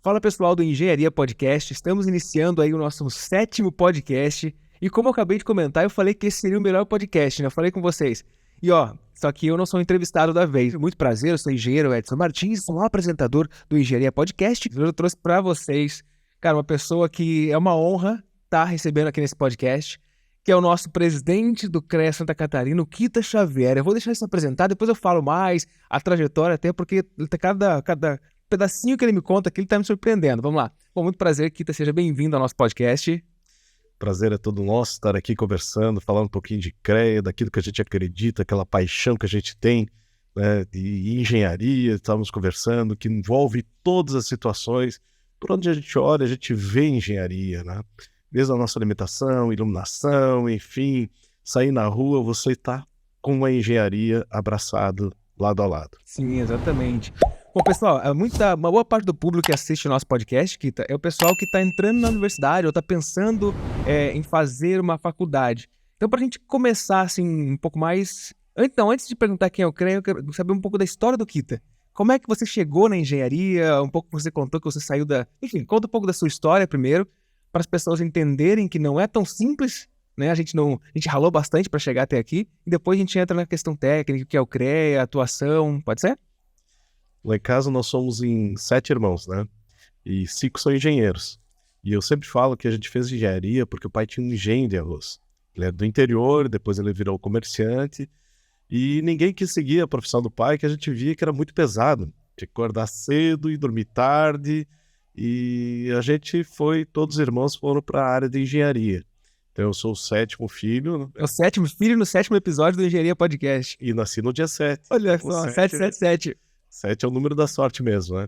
Fala pessoal do Engenharia Podcast, estamos iniciando aí o nosso 7º podcast e como eu acabei de comentar, eu falei que esse seria o melhor podcast, né? Eu falei com vocês. E só que eu não sou entrevistado da vez. Muito prazer, eu sou o engenheiro Edson Martins, sou o apresentador do Engenharia Podcast. Eu trouxe para vocês, cara, uma pessoa que é uma honra estar recebendo aqui nesse podcast, que é o nosso presidente do CREA Santa Catarina, o Kita Xavier. Eu vou deixar isso apresentado, depois eu falo mais, a trajetória até, porque cada pedacinho que ele me conta aqui, ele tá me surpreendendo. Vamos lá. Bom, muito prazer, Kita, seja bem-vindo ao nosso podcast. Prazer é todo nosso estar aqui conversando, falando um pouquinho de CREA, daquilo que a gente acredita, aquela paixão que a gente tem, né, de engenharia, estamos conversando, que envolve todas as situações. Por onde a gente olha, a gente vê engenharia, né? Desde a nossa alimentação, iluminação, enfim, sair na rua, você está com uma engenharia abraçado lado a lado. Sim, exatamente. Bom, pessoal, uma boa parte do público que assiste o nosso podcast, Kita, é o pessoal que está entrando na universidade ou está pensando em fazer uma faculdade. Então, para a gente começar assim, um pouco mais... Antes de perguntar quem é o CREA, eu quero saber um pouco da história do Kita. Como é que você chegou na engenharia? Um pouco que você contou que você saiu da... Enfim, conta um pouco da sua história primeiro, para as pessoas entenderem que não é tão simples, né? A gente ralou bastante para chegar até aqui, e depois a gente entra na questão técnica, que é o CREA, a atuação, pode ser? Lá em casa nós somos em 7 irmãos, né? E 5 são engenheiros. E eu sempre falo que a gente fez engenharia porque o pai tinha um engenho de arroz. Ele era do interior, depois ele virou comerciante. E ninguém quis seguir a profissão do pai, que a gente via que era muito pesado. Tinha que acordar cedo e dormir tarde. E a gente todos os irmãos foram para a área de engenharia. Então eu sou o 7º filho. É o 7º filho no 7º episódio do Engenharia Podcast. E nasci no dia 7. Olha só, 777. 7 é o número da sorte mesmo, né?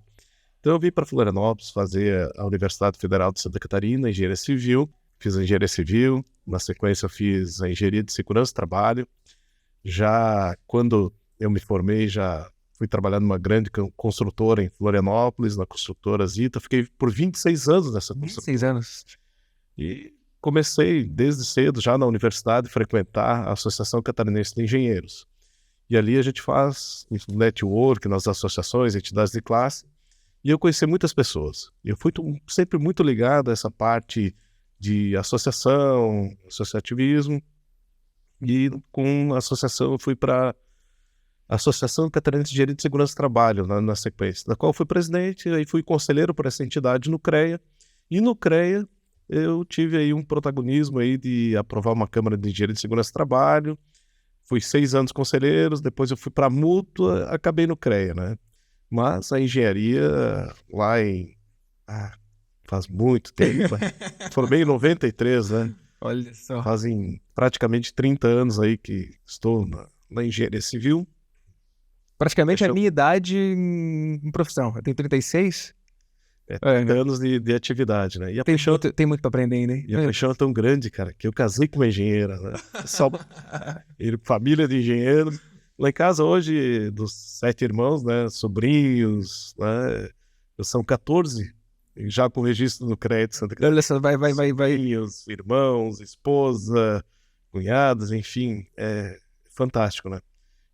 Então eu vim para Florianópolis fazer a Universidade Federal de Santa Catarina, Engenharia Civil. Fiz a Engenharia Civil, na sequência eu fiz a Engenharia de Segurança e Trabalho. Já quando eu me formei, já fui trabalhar numa grande construtora em Florianópolis, na construtora Zita. Fiquei por 26 anos nessa construtora. 26 anos. E comecei desde cedo, já na universidade, a frequentar a Associação Catarinense de Engenheiros. E ali a gente faz network nas associações, entidades de classe. E eu conheci muitas pessoas. Eu fui sempre muito ligado a essa parte de associação, associativismo. E com a associação eu fui para a Associação Catarinense de Engenharia de Segurança e Trabalho, na sequência, da qual eu fui presidente, aí fui conselheiro por essa entidade no CREA. E no CREA eu tive aí um protagonismo aí de aprovar uma Câmara de Engenharia de Segurança e Trabalho. Fui 6 anos conselheiros, depois eu fui para a Mútua, acabei no CREA, né? Mas a engenharia lá faz muito tempo, formei em 93, né? Olha só. Fazem praticamente 30 anos aí que estou na engenharia civil. Praticamente a minha idade em profissão. Eu tenho 36. 30 anos de atividade, né? E a tem muito para aprender ainda, hein? E a paixão é tão grande, cara, que eu casei com uma engenheira, né? Família de engenheiro. Lá em casa hoje, dos 7 irmãos, né? Sobrinhos, né? São 14, já com registro no CREA de Santa Catarina. Olha só, vai. Sobrinhos, irmãos, esposa, cunhados, enfim, é fantástico, né?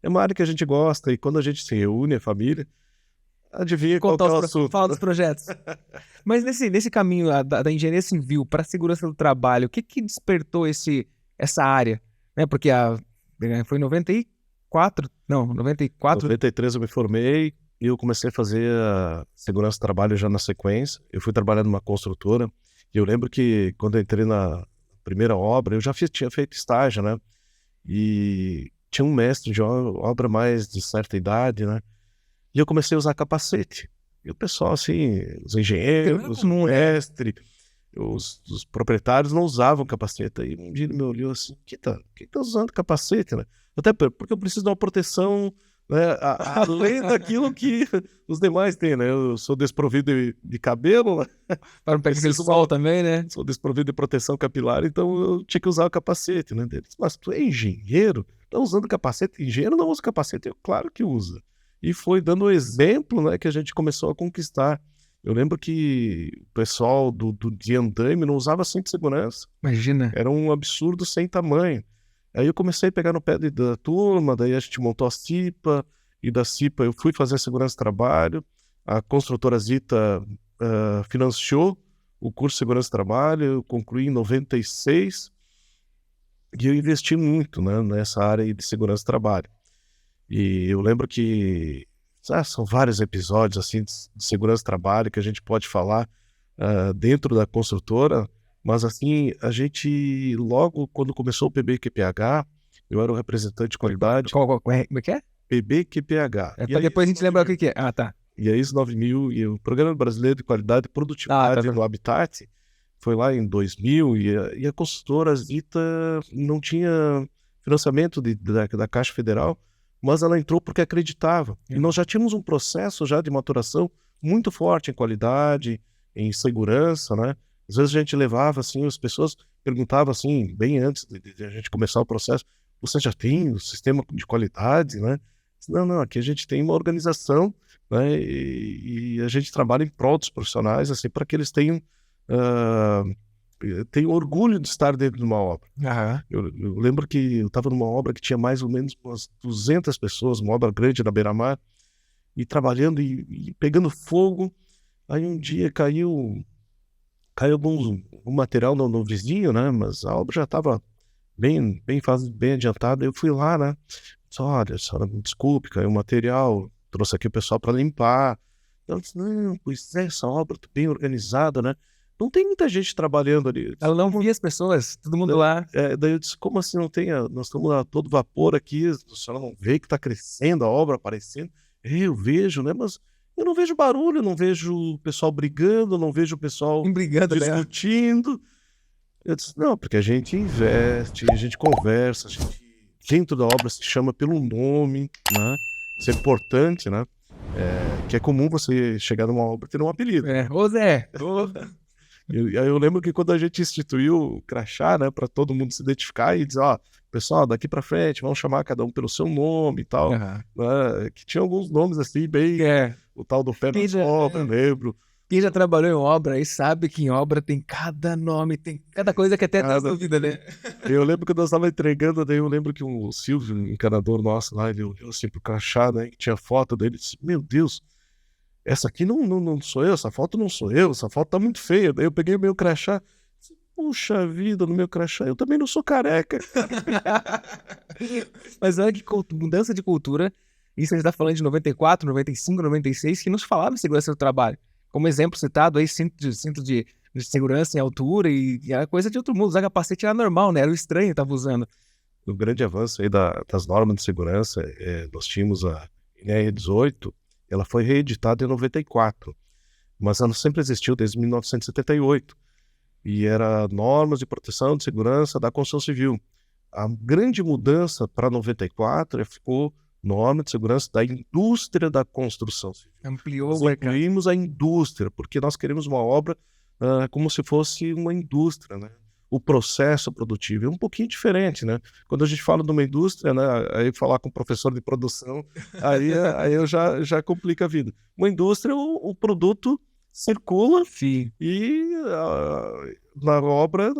É uma área que a gente gosta e quando a gente se reúne, a família, adivinha qual é o assunto. Fala dos projetos. Mas nesse caminho da engenharia civil para a segurança do trabalho, o que despertou essa área? Né? Porque foi em 94? Não, 94. 93 eu me formei e eu comecei a fazer a segurança do trabalho já na sequência. Eu fui trabalhar numa construtora e eu lembro que quando eu entrei na primeira obra, eu já tinha feito estágio, né? E tinha um mestre de obra mais de certa idade, né? E eu comecei a usar capacete. E o pessoal, assim, os engenheiros, o mestre, os proprietários não usavam capacete. Aí um dia ele me olhou assim, que tá usando capacete, né? Até porque eu preciso de uma proteção, né, além daquilo que os demais têm, né? Eu sou desprovido de cabelo, né? Para não pegar aquele sol também, né? Sou desprovido de proteção capilar, então eu tinha que usar o capacete, né? Deles. Mas tu é engenheiro? Tá usando capacete? Engenheiro não usa capacete. Eu, claro que usa. E foi dando o exemplo, né, que a gente começou a conquistar. Eu lembro que o pessoal de andaime não usava cinto de segurança. Imagina. Era um absurdo sem tamanho. Aí eu comecei a pegar no pé da turma, daí a gente montou a CIPA, e da CIPA eu fui fazer segurança de trabalho. A construtora Zita financiou o curso de Segurança do Trabalho, eu concluí em 96 e eu investi muito, né, nessa área aí de Segurança do Trabalho. E eu lembro que são vários episódios assim de Segurança do Trabalho que a gente pode falar dentro da construtora, mas assim, a gente logo quando começou o PBQPH, eu era o representante de qualidade. Como é que é? PBQPH. Pra depois a gente lembrar o que é. Ah, tá. E a ISO 9000 e o Programa Brasileiro de Qualidade e Produtividade no Habitat foi lá em 2000 e a construtora Zita não tinha financiamento da Caixa Federal, mas ela entrou porque acreditava. E nós já tínhamos um processo já de maturação muito forte em qualidade, em segurança, né? Às vezes a gente levava, assim, as pessoas perguntavam, assim, bem antes de a gente começar o processo, você já tem o sistema de qualidade, né? Não, aqui a gente tem uma organização, né? E a gente trabalha em prol dos profissionais, assim, para que eles tenham orgulho de estar dentro de uma obra. Eu lembro que eu estava numa obra que tinha mais ou menos umas 200 pessoas, uma obra grande na beira-mar, e trabalhando e pegando fogo. Aí um dia caiu um material no vizinho, né? Mas a obra já estava bem adiantada. Eu fui lá, né? Disse, olha, senhora, me desculpe, caiu o material, trouxe aqui o pessoal para limpar. Ela disse, não, pois é, essa obra tá bem organizada, né? Não tem muita gente trabalhando ali. Ela não via as pessoas, todo mundo lá. Daí eu disse, como assim não tem? Nós estamos a todo vapor aqui, a senhora não vê que está crescendo a obra, aparecendo? Eu vejo, né? Mas eu não vejo barulho, não vejo o pessoal brigando, não vejo o pessoal discutindo. Eu disse, não, porque a gente investe, a gente conversa, a gente dentro da obra se chama pelo nome, né? Isso é importante, né? Que é comum você chegar numa obra e ter um apelido. Ô Zé! Eu lembro que quando a gente instituiu o crachá, né, para todo mundo se identificar e dizer, ó, pessoal, daqui para frente, vamos chamar cada um pelo seu nome e tal, né, que tinha alguns nomes assim, bem, o tal do pé na obra, lembro. Quem já trabalhou em obra aí sabe que em obra tem cada nome, tem cada coisa que até tá dúvida, né? Eu lembro que nós estávamos entregando, daí eu lembro que o Silvio, um encanador nosso lá, ele olhou assim pro crachá, né, que tinha foto dele, e disse, meu Deus, essa aqui não sou eu, essa foto não sou eu, essa foto tá muito feia. Daí eu peguei o meu crachá, puxa vida, no meu crachá, eu também não sou careca. Mas olha que mudança de cultura, isso a gente tá falando de 94, 95, 96, que nos falava em segurança do trabalho. Como exemplo citado aí, cinto de segurança em altura e era coisa de outro mundo, usar capacete era normal, né? Era o estranho que tava usando. No grande avanço aí das normas de segurança, nós tínhamos a NR 18, ela foi reeditada em 94, mas ela sempre existiu desde 1978 e era normas de proteção de segurança da construção civil. A grande mudança para 94 ficou norma de segurança da indústria da construção civil. Ampliou Nós incluímos a indústria, porque nós queremos uma obra como se fosse uma indústria, né? O processo produtivo é um pouquinho diferente, né? Quando a gente fala de uma indústria, né? Aí falar com o professor de produção, aí eu já complica a vida. Uma indústria, o produto circula. Sim. E na obra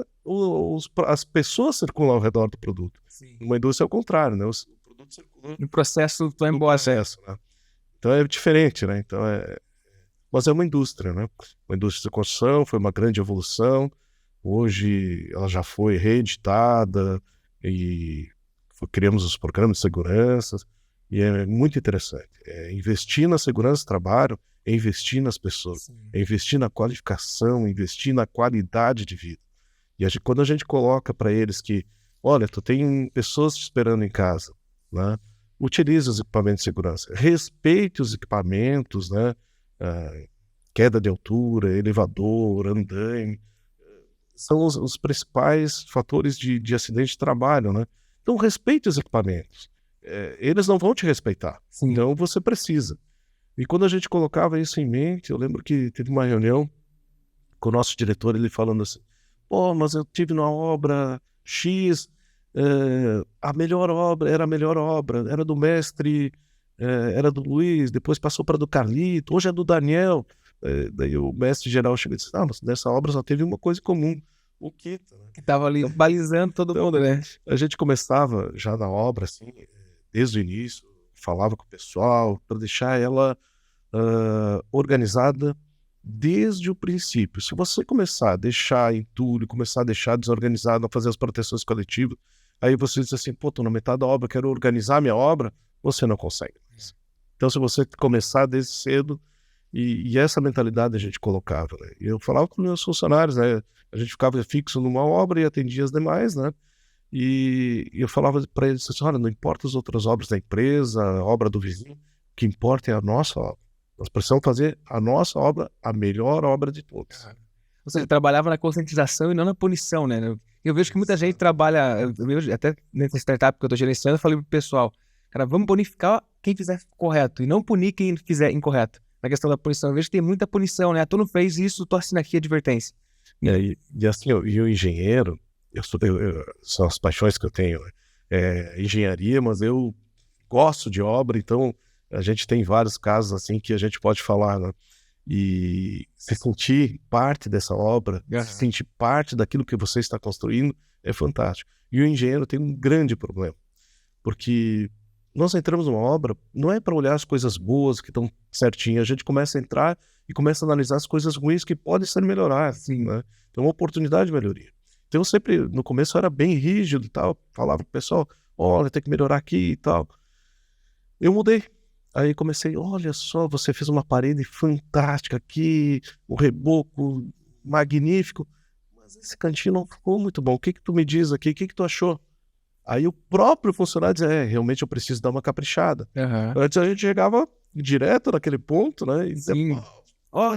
as pessoas circulam ao redor do produto. Sim. Uma indústria é o contrário, né? O produto circula no processo vai embora. Processo, né? Então é diferente, né? Então mas é uma indústria, né? Uma indústria de construção, foi uma grande evolução. Hoje ela já foi reeditada e criamos os programas de segurança e é muito interessante. Investir na segurança do trabalho é investir nas pessoas, é investir na qualificação, investir na qualidade de vida. E quando a gente coloca para eles que, olha, tu tem pessoas te esperando em casa, né? Utilize os equipamentos de segurança, respeite os equipamentos, né? Queda de altura, elevador, andaime, são os principais fatores de acidente de trabalho, né? Então respeite os equipamentos. Eles não vão te respeitar, então você precisa. E quando a gente colocava isso em mente, eu lembro que teve uma reunião com o nosso diretor, ele falando assim, pô, mas eu tive numa obra X, a melhor obra, era do mestre, era do Luiz, depois passou para do Carlito, hoje é do Daniel. Daí o mestre geral chegou e disse, mas nessa obra só teve uma coisa em comum, o Kita, né? Que tava ali balizando todo mundo, né? A gente começava já na obra, assim, desde o início, falava com o pessoal, para deixar ela organizada desde o princípio. Se você começar a deixar entulho, começar a deixar desorganizado, não fazer as proteções coletivas, aí você diz assim, pô, tô na metade da obra, quero organizar minha obra, você não consegue. Então, se você começar desde cedo, e essa mentalidade a gente colocava, né? Eu falava com meus funcionários, né? A gente ficava fixo numa obra e atendia as demais, né? E eu falava para eles assim, olha, não importa as outras obras da empresa, a obra do vizinho, o que importa é a nossa obra. Nós precisamos fazer a nossa obra a melhor obra de todos. Ou seja, trabalhava na conscientização e não na punição, né? Eu vejo que muita gente trabalha, eu vejo, até nessa startup que eu estou gerenciando, eu falei pro pessoal, cara, vamos bonificar quem fizer correto e não punir quem fizer incorreto. Na questão da punição, eu vejo que tem muita punição, né? Tu não fez isso, tu assina aqui a advertência. E assim, e o engenheiro, são as paixões que eu tenho, né? Engenharia, mas eu gosto de obra, então a gente tem vários casos assim que a gente pode falar, né? E se sentir parte dessa obra, se sentir parte daquilo que você está construindo, é fantástico. E o engenheiro tem um grande problema, porque nós entramos numa obra, não é para olhar as coisas boas que estão certinhas, a gente começa a entrar e começa a analisar as coisas ruins que podem ser melhoradas, assim, né? Então é uma oportunidade de melhoria. Então eu sempre, no começo eu era bem rígido e tal, falava pro pessoal, olha, tem que melhorar aqui e tal. Eu mudei. Aí comecei, olha só, você fez uma parede fantástica aqui, um reboco magnífico, mas esse cantinho não ficou muito bom. O que que tu me diz aqui? O que que tu achou? Aí o próprio funcionário dizia, realmente eu preciso dar uma caprichada. Antes a gente chegava direto naquele ponto, né? E dizia,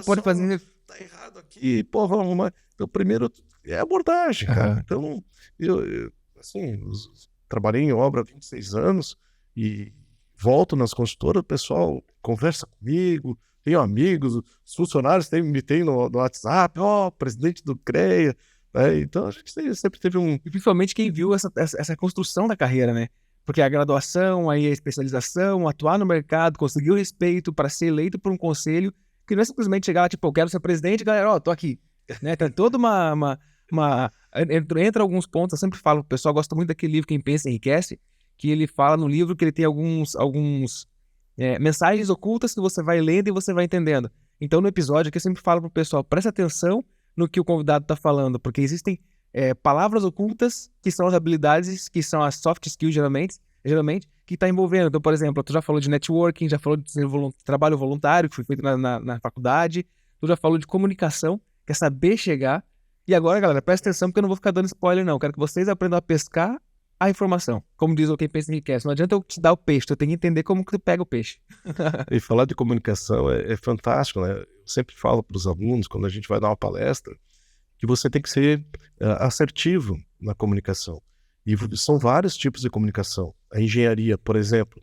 pode fazer... Tá errado aqui, pô, vamos arrumar. Então primeiro é abordagem, cara. Então, eu assim, trabalhei em obra há 26 anos e volto nas consultoras, o pessoal conversa comigo, tenho amigos, os funcionários me têm no WhatsApp, presidente do CREA, né? Então a gente sempre teve um... E principalmente quem viu essa construção da carreira, né? Porque a graduação, aí a especialização, atuar no mercado, conseguir o respeito para ser eleito por um conselho, que não é simplesmente chegar lá, tipo, eu quero ser presidente, galera, tô aqui. Né? Tem toda Entra alguns pontos, eu sempre falo, o pessoal gosta muito daquele livro Quem Pensa Enriquece, que ele fala no livro que ele tem alguns mensagens ocultas que você vai lendo e você vai entendendo. Então, no episódio aqui, eu sempre falo pro pessoal, presta atenção no que o convidado está falando, porque existem palavras ocultas que são as habilidades, que são as soft skills, geralmente que está envolvendo. Então, por exemplo, tu já falou de networking, já falou de trabalho voluntário, que foi feito na faculdade, tu já falou de comunicação, que é saber chegar. E agora, galera, presta atenção, porque eu não vou ficar dando spoiler, não. Eu quero que vocês aprendam a pescar a informação. Como diz o Quem Pensa Enriquece. Não adianta eu te dar o peixe, eu tenho que entender como que tu pega o peixe. E falar de comunicação é fantástico, né? Eu sempre falo para os alunos, quando a gente vai dar uma palestra, que você tem que ser assertivo na comunicação. E são vários tipos de comunicação. A engenharia, por exemplo,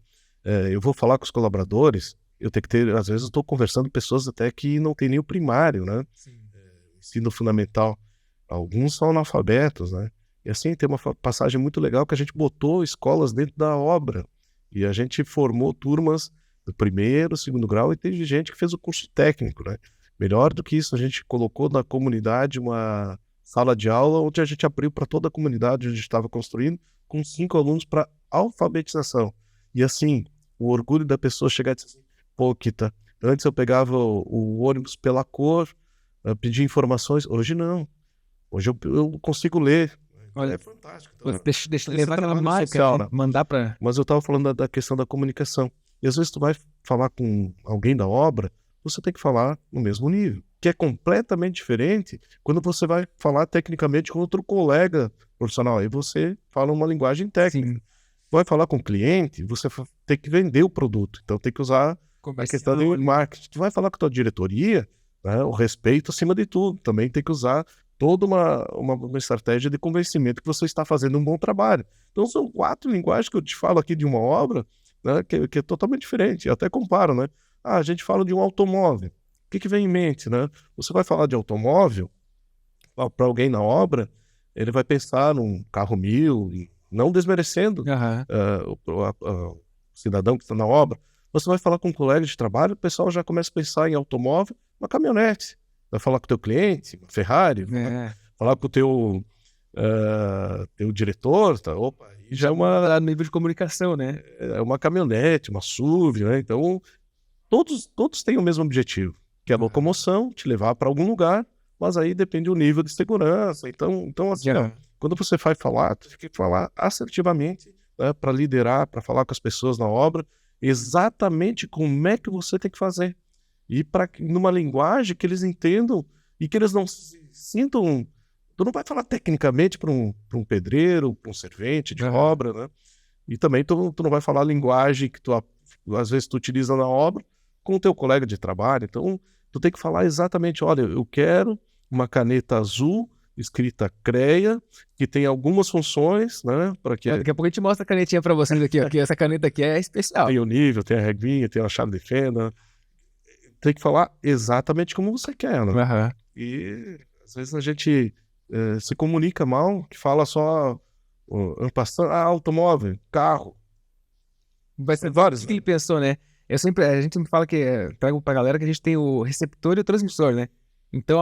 eu vou falar com os colaboradores, eu tenho que ter, às vezes eu estou conversando com pessoas até que não tem nem o primário, né? Ensino fundamental. Alguns são analfabetos, né? E assim, tem uma passagem muito legal que a gente botou escolas dentro da obra. E a gente formou turmas do primeiro, segundo grau, e teve gente que fez o curso técnico, né? Melhor do que isso, a gente colocou na comunidade uma sala de aula onde a gente abriu para toda a comunidade onde a gente estava construindo, com 5 alunos para alfabetização. E assim, o orgulho da pessoa chegar e dizer assim, pô, Kita, antes eu pegava o ônibus pela cor, pedia informações, hoje não. Hoje eu consigo ler. Olha, é fantástico. Então, deixa eu levar aquela marca, né? Mandar para... Mas eu estava falando da questão da comunicação. E às vezes tu vai falar com alguém da obra, você tem que falar no mesmo nível, que é completamente diferente quando você vai falar tecnicamente com outro colega profissional. Aí você fala uma linguagem técnica. Sim. Vai falar com o cliente, você tem que vender o produto. Então tem que usar a questão do marketing. Tu vai falar com a tua diretoria, né, o respeito acima de tudo. Também tem que usar toda uma estratégia de convencimento que você está fazendo um bom trabalho. Então são 4 linguagens que eu te falo aqui de uma obra, né, que é totalmente diferente. Eu até comparo, né? A gente fala de um automóvel. O que vem em mente, né? Você vai falar de automóvel, para alguém na obra, ele vai pensar num carro 1000, não desmerecendo o cidadão que está na obra. Você vai falar com um colega de trabalho, o pessoal já começa a pensar em automóvel, uma caminhonete. Vai falar com o teu cliente, uma Ferrari, vai falar com o teu diretor, tá? Opa, já é uma nível de comunicação, né? É uma caminhonete, uma SUV, né? Então, todos têm o mesmo objetivo. que é a locomoção, te levar para algum lugar, mas aí depende do nível de segurança. Então assim, ó, quando você vai falar, tu tem que falar assertivamente, né, para liderar, para falar com as pessoas na obra, exatamente como é que você tem que fazer. E numa linguagem que eles entendam e que eles não se sintam. Tu não vai falar tecnicamente para um pedreiro, para um servente de obra, né? E também tu não vai falar a linguagem que às vezes tu utiliza na obra com o teu colega de trabalho. Então, tu tem que falar exatamente, olha, eu quero uma caneta azul escrita CREA, que tem algumas funções, né? Para que Daqui a pouco a gente mostra a canetinha para vocês aqui, ó, que essa caneta aqui é especial. tem o nível, tem a regrinha, tem a chave de fenda. Tem que falar exatamente como você quer, né? E às vezes a gente se comunica mal, que fala só automóvel, carro. Vai ser vários. O que ele pensou, né? A gente sempre fala trago pra galera que a gente tem o receptor e o transmissor, né? Então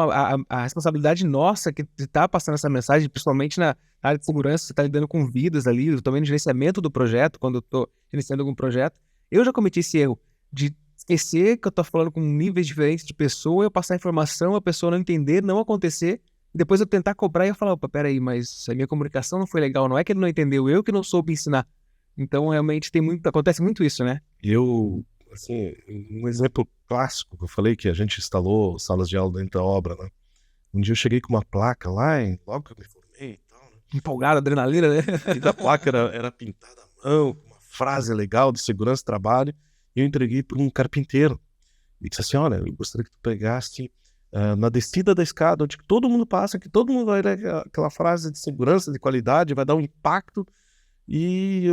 a responsabilidade nossa de estar passando essa mensagem, principalmente na área de segurança, você está lidando com vidas ali, eu também no gerenciamento do projeto, quando eu estou gerenciando algum projeto, eu já cometi esse erro de esquecer que eu tô falando com níveis diferentes de pessoa, eu passar informação, a pessoa não entender, não acontecer, e depois eu tentar cobrar e eu falar, opa, peraí, mas a minha comunicação não foi legal, não é que ele não entendeu, eu que não soube ensinar. Então, realmente, acontece muito isso, né? Assim, um exemplo clássico que eu falei, que a gente instalou salas de aula dentro da obra, né? Um dia eu cheguei com uma placa lá, logo que eu me formei e tal, né? Empolgado, adrenalina, né? E da placa era pintada à mão, com uma frase legal de segurança do trabalho, e eu entreguei para um carpinteiro. E disse assim, olha, eu gostaria que tu pegasse na descida da escada, onde todo mundo passa, que todo mundo vai ler aquela frase de segurança, de qualidade, vai dar um impacto, e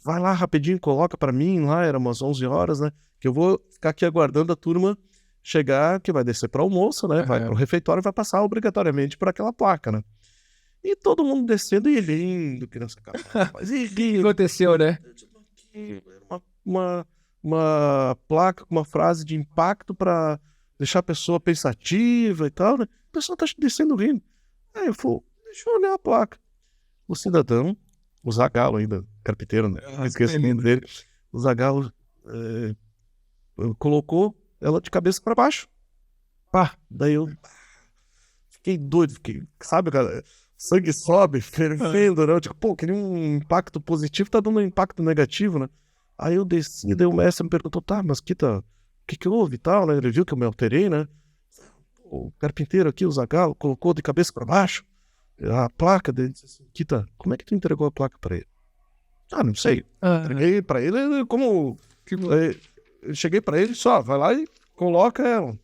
vai lá rapidinho, coloca para mim, lá era umas 11 horas, né, que eu vou ficar aqui aguardando a turma chegar, que vai descer para almoço, né, vai para o refeitório e vai passar obrigatoriamente por aquela placa, né. E todo mundo descendo e rindo, criança capaz. O que aconteceu, né? Uma placa com uma frase de impacto para deixar a pessoa pensativa e tal, né? A pessoa tá descendo rindo. Aí eu falei, deixa eu olhar a placa. O cidadão, o Zagalo ainda, carpinteiro, né? Não esqueço o nome dele. O Zagalo colocou ela de cabeça para baixo. Pá, daí eu fiquei doido, sabe, cara, sangue sobe, fervendo, né? Eu digo, pô, queria um impacto positivo, tá dando um impacto negativo, né? Aí eu desci, daí o mestre me perguntou, tá, mas o que houve e tal, né? Ele viu que eu me alterei, né? O carpinteiro aqui, o Zagalo, colocou de cabeça para baixo a placa dele, disse assim, Kita, como é que tu entregou a placa para ele? Ah, não sei. Entreguei para ele como... Eu cheguei para ele só, vai lá e coloca ela.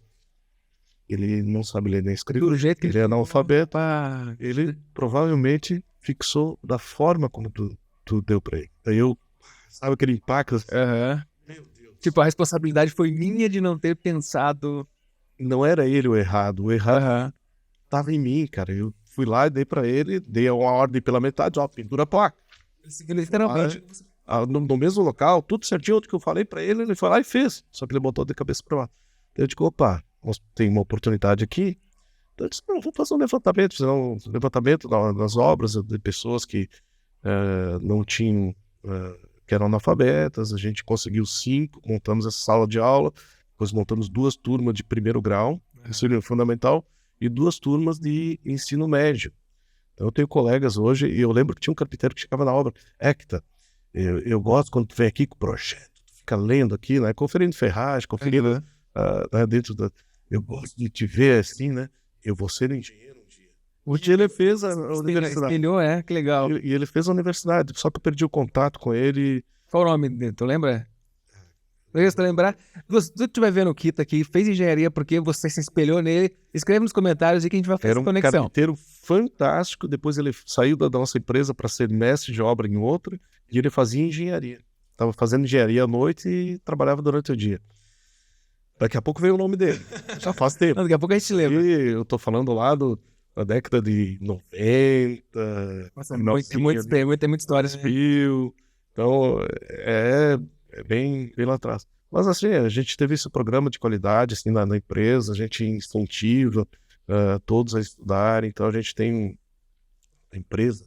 Ele não sabe ler nem escrever. Do jeito que ele é analfabeto. Ele provavelmente fixou da forma como tu deu para ele. Daí eu, sabe aquele impacto? Meu Deus. Tipo, a responsabilidade foi minha de não ter pensado. Não era ele o errado estava em mim, cara. Eu fui lá e dei para ele, dei uma ordem pela metade, ó, pendura a placa. Literalmente. No mesmo local, tudo certinho, o que eu falei para ele, ele foi lá e fez. Só que ele botou de cabeça para lá. Eu digo, opa, tem uma oportunidade aqui. Então eu disse, não, vou fazer um levantamento, fizer um levantamento nas obras de pessoas que não tinham, que eram analfabetas. A gente conseguiu 5, montamos essa sala de aula, depois montamos 2 turmas de primeiro grau, ensino fundamental, e 2 turmas de ensino médio. Então eu tenho colegas hoje, e eu lembro que tinha um carpinteiro que chegava na obra, Hector, eu gosto quando tu vem aqui com o projeto, tu fica lendo aqui, né, conferindo ferragem, conferindo dentro da... Eu gosto de te ver assim, né, eu vou ser engenheiro um dia. Um dia ele fez a universidade. Espelhou, que legal. E ele fez a universidade, só que eu perdi o contato com ele. Qual o nome dele, tu lembra? Se tu lembrar, se tu estiver vendo o Kita aqui, fez engenharia porque você se espelhou nele, escreve nos comentários aí que a gente vai fazer conexão. Era um carpinteiro fantástico, depois ele saiu da nossa empresa para ser mestre de obra em outra, e ele fazia engenharia. Estava fazendo engenharia à noite e trabalhava durante o dia. Daqui a pouco veio o nome dele, já faz tempo. Não, daqui a pouco a gente lembra. E eu tô falando lá da década de 90, Nossa, tem muita história. Então, é bem lá atrás. Mas assim, a gente teve esse programa de qualidade assim, na empresa, a gente incentiva todos a estudarem, então a gente tem a empresa,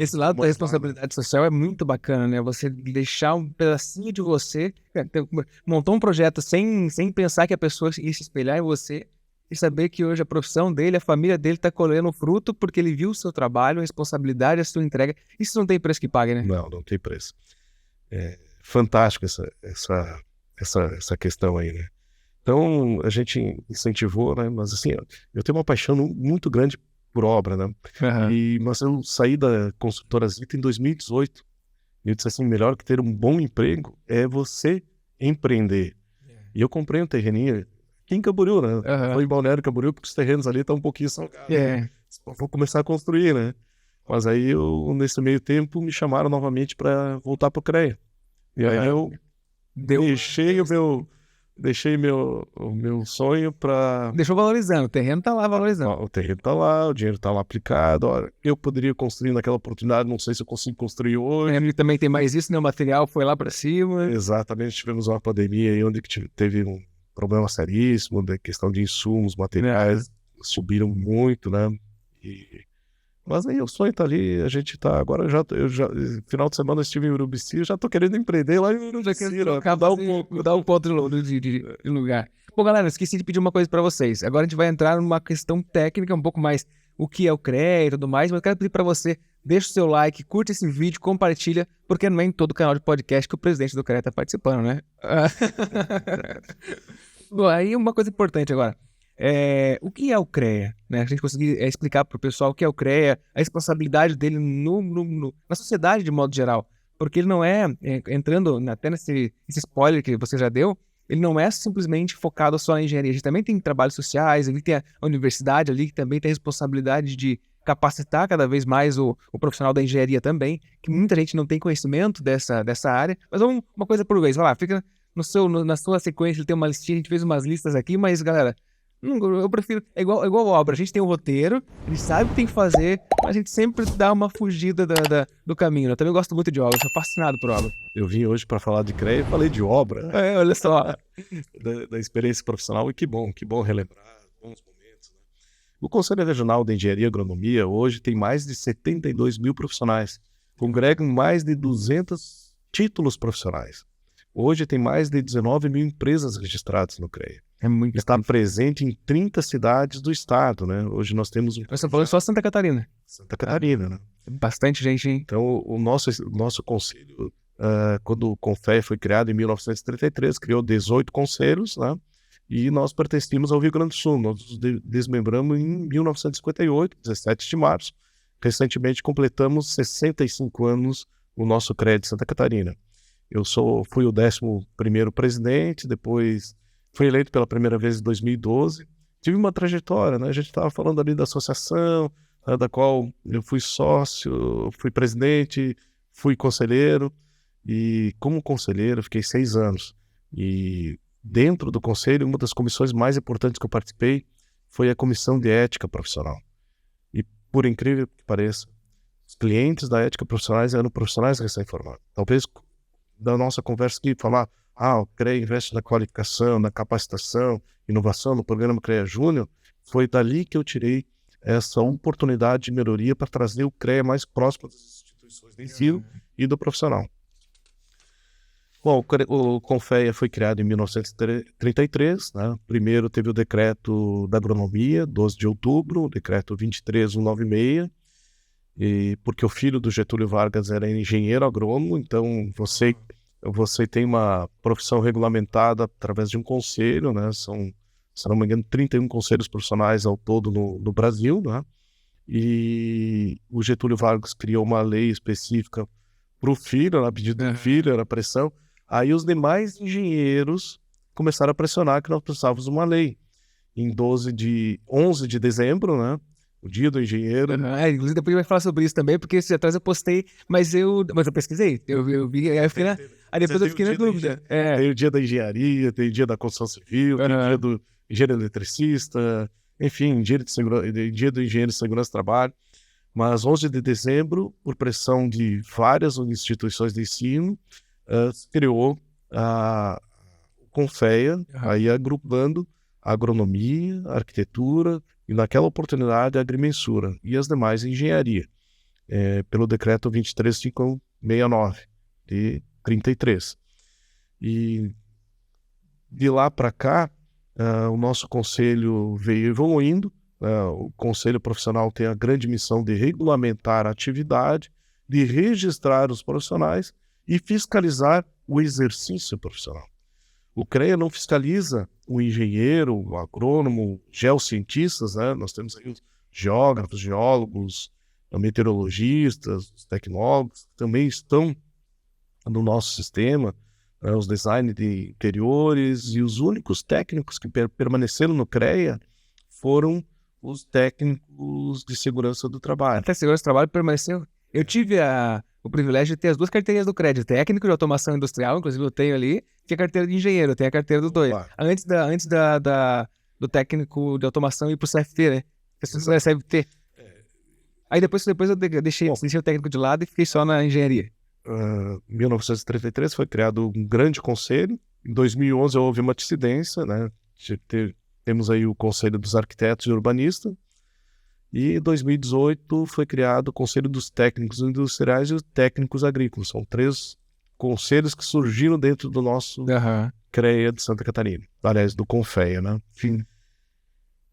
Esse lado da responsabilidade social é muito bacana, né? Você deixar um pedacinho de você, montou um projeto sem pensar que a pessoa ia se espelhar em você e saber que hoje a profissão dele, a família dele está colhendo fruto porque ele viu o seu trabalho, a responsabilidade, a sua entrega. Isso não tem preço que pague, né? Não tem preço. É fantástico essa questão aí, né? Então, a gente incentivou, né? Mas assim, eu tenho uma paixão muito grande por obra, né? Mas eu saí da construtora Zita em 2018. E eu disse assim, melhor que ter um bom emprego é você empreender. E eu comprei um terreninho aqui em Camboriú, né? Foi em Balneário Camboriú, porque os terrenos ali estão um pouquinho salgados. Vou começar a construir, né? Mas aí, nesse meio tempo, me chamaram novamente para voltar para o CREA. E aí eu deixei o meu sonho para... Deixou valorizando, o terreno tá lá valorizando. O terreno tá lá, o dinheiro tá lá aplicado. Olha, eu poderia construir naquela oportunidade, não sei se eu consigo construir hoje. E também tem mais isso, né? O material foi lá para cima. Exatamente, tivemos uma pandemia aí onde teve um problema seríssimo, da questão de insumos, materiais subiram muito, né? Mas aí o sonho tá ali, a gente tá... Agora final de semana eu estive em Urubici, já tô querendo empreender lá em Urubici, mudar um ponto de lugar. Bom, galera, esqueci de pedir uma coisa pra vocês. Agora a gente vai entrar numa questão técnica, um pouco mais o que é o CREA e tudo mais, mas eu quero pedir pra você, deixa o seu like, curte esse vídeo, compartilha, porque não é em todo canal de podcast que o presidente do CREA tá participando, né? Bom, aí uma coisa importante agora. O que é o CREA? Né? A gente conseguir explicar para o pessoal o que é o CREA, a responsabilidade dele na sociedade de modo geral. Porque ele não entrando até nesse spoiler que você já deu, ele não é simplesmente focado só na engenharia. A gente também tem trabalhos sociais, ali tem a universidade ali que também tem a responsabilidade de capacitar cada vez mais o profissional da engenharia também, que muita gente não tem conhecimento dessa área. Mas vamos uma coisa por vez, vai lá, fica na sua sequência, ele tem uma listinha, a gente fez umas listas aqui, mas galera, eu prefiro, é igual obra, a gente tem um roteiro, a gente sabe o que tem que fazer, mas a gente sempre dá uma fugida do caminho. Eu também gosto muito de obra, sou fascinado por obra. Eu vim hoje para falar de CREA e falei de obra. Olha só. da experiência profissional, e que bom relembrar bons momentos. Né? O Conselho Regional de Engenharia e Agronomia hoje tem mais de 72 mil profissionais, congregam mais de 200 títulos profissionais. Hoje tem mais de 19 mil empresas registradas no CREA. Está presente em 30 cidades do estado, né? Hoje nós temos... Nós estamos falando só Santa Catarina. Santa Catarina, né? Bastante gente, hein? Então, o nosso conselho, quando o CONFEA foi criado em 1933, criou 18 conselhos, né? E nós pertencíamos ao Rio Grande do Sul. Nós nos desmembramos em 1958, 17 de março. Recentemente completamos 65 anos o nosso CREA de Santa Catarina. Eu fui o 11º presidente, depois fui eleito pela primeira vez em 2012. Tive uma trajetória, né? A gente estava falando ali da associação, da qual eu fui sócio, fui presidente, fui conselheiro. E como conselheiro, fiquei 6 anos. E dentro do conselho, uma das comissões mais importantes que eu participei foi a comissão de ética profissional. E por incrível que pareça, os clientes da ética profissionais eram profissionais recém-formados. Talvez da nossa conversa aqui, falar, o CREA investe na qualificação, na capacitação, inovação, no programa CREA Júnior, foi dali que eu tirei essa oportunidade de melhoria para trazer o CREA mais próximo das instituições de ensino e do profissional. Bom, o CONFEA foi criado em 1933, né? Primeiro teve o decreto da agronomia, 12 de outubro, o decreto 23196, porque o filho do Getúlio Vargas era engenheiro agrônomo, então você tem uma profissão regulamentada através de um conselho, né? São, se não me engano, 31 conselhos profissionais ao todo no Brasil, né? E o Getúlio Vargas criou uma lei específica para o filho, na pedido do filho, era pressão. Aí os demais engenheiros começaram a pressionar que nós precisávamos de uma lei. Em 11 de dezembro, né? O dia do engenheiro. Inclusive depois a gente vai falar sobre isso também, porque esse atrás eu postei, mas eu pesquisei, eu vi, aí depois eu fiquei na dúvida. Tem o dia da engenharia, tem o dia da construção civil, tem o dia do engenheiro eletricista, enfim, dia do engenheiro de segurança do trabalho. Mas 11 de dezembro, por pressão de várias instituições de ensino, se criou a CONFEA, aí agrupando a agronomia, a arquitetura, e naquela oportunidade a agrimensura e as demais engenharia. pelo decreto 23.569 de 33. E de lá para cá, o nosso conselho veio evoluindo. O conselho profissional tem a grande missão de regulamentar a atividade, de registrar os profissionais e fiscalizar o exercício profissional. O CREA não fiscaliza o engenheiro, o agrônomo, geocientistas, né? Nós temos aí os geógrafos, geólogos, meteorologistas, os tecnólogos, que também estão no nosso sistema, os design de interiores, e os únicos técnicos que permaneceram no CREA foram os técnicos de segurança do trabalho. Até segurança do trabalho permaneceu. Eu tive o privilégio de ter as 2 carteirinhas do crédito, técnico de automação industrial, inclusive eu tenho ali, que é a carteira de engenheiro, eu tenho a carteira dos dois. Claro. Antes do técnico de automação ir pro CFT, né? Você recebe ter. Aí depois eu deixei o técnico de lado e fiquei só na engenharia. Em 1933 foi criado um grande conselho. Em 2011 houve uma dissidência, né? Temos aí o Conselho dos Arquitetos e Urbanistas. E em 2018 foi criado o Conselho dos Técnicos Industriais e os Técnicos Agrícolas. São 3 conselhos que surgiram dentro do nosso CREA de Santa Catarina. Aliás, do CONFEA, né? Sim.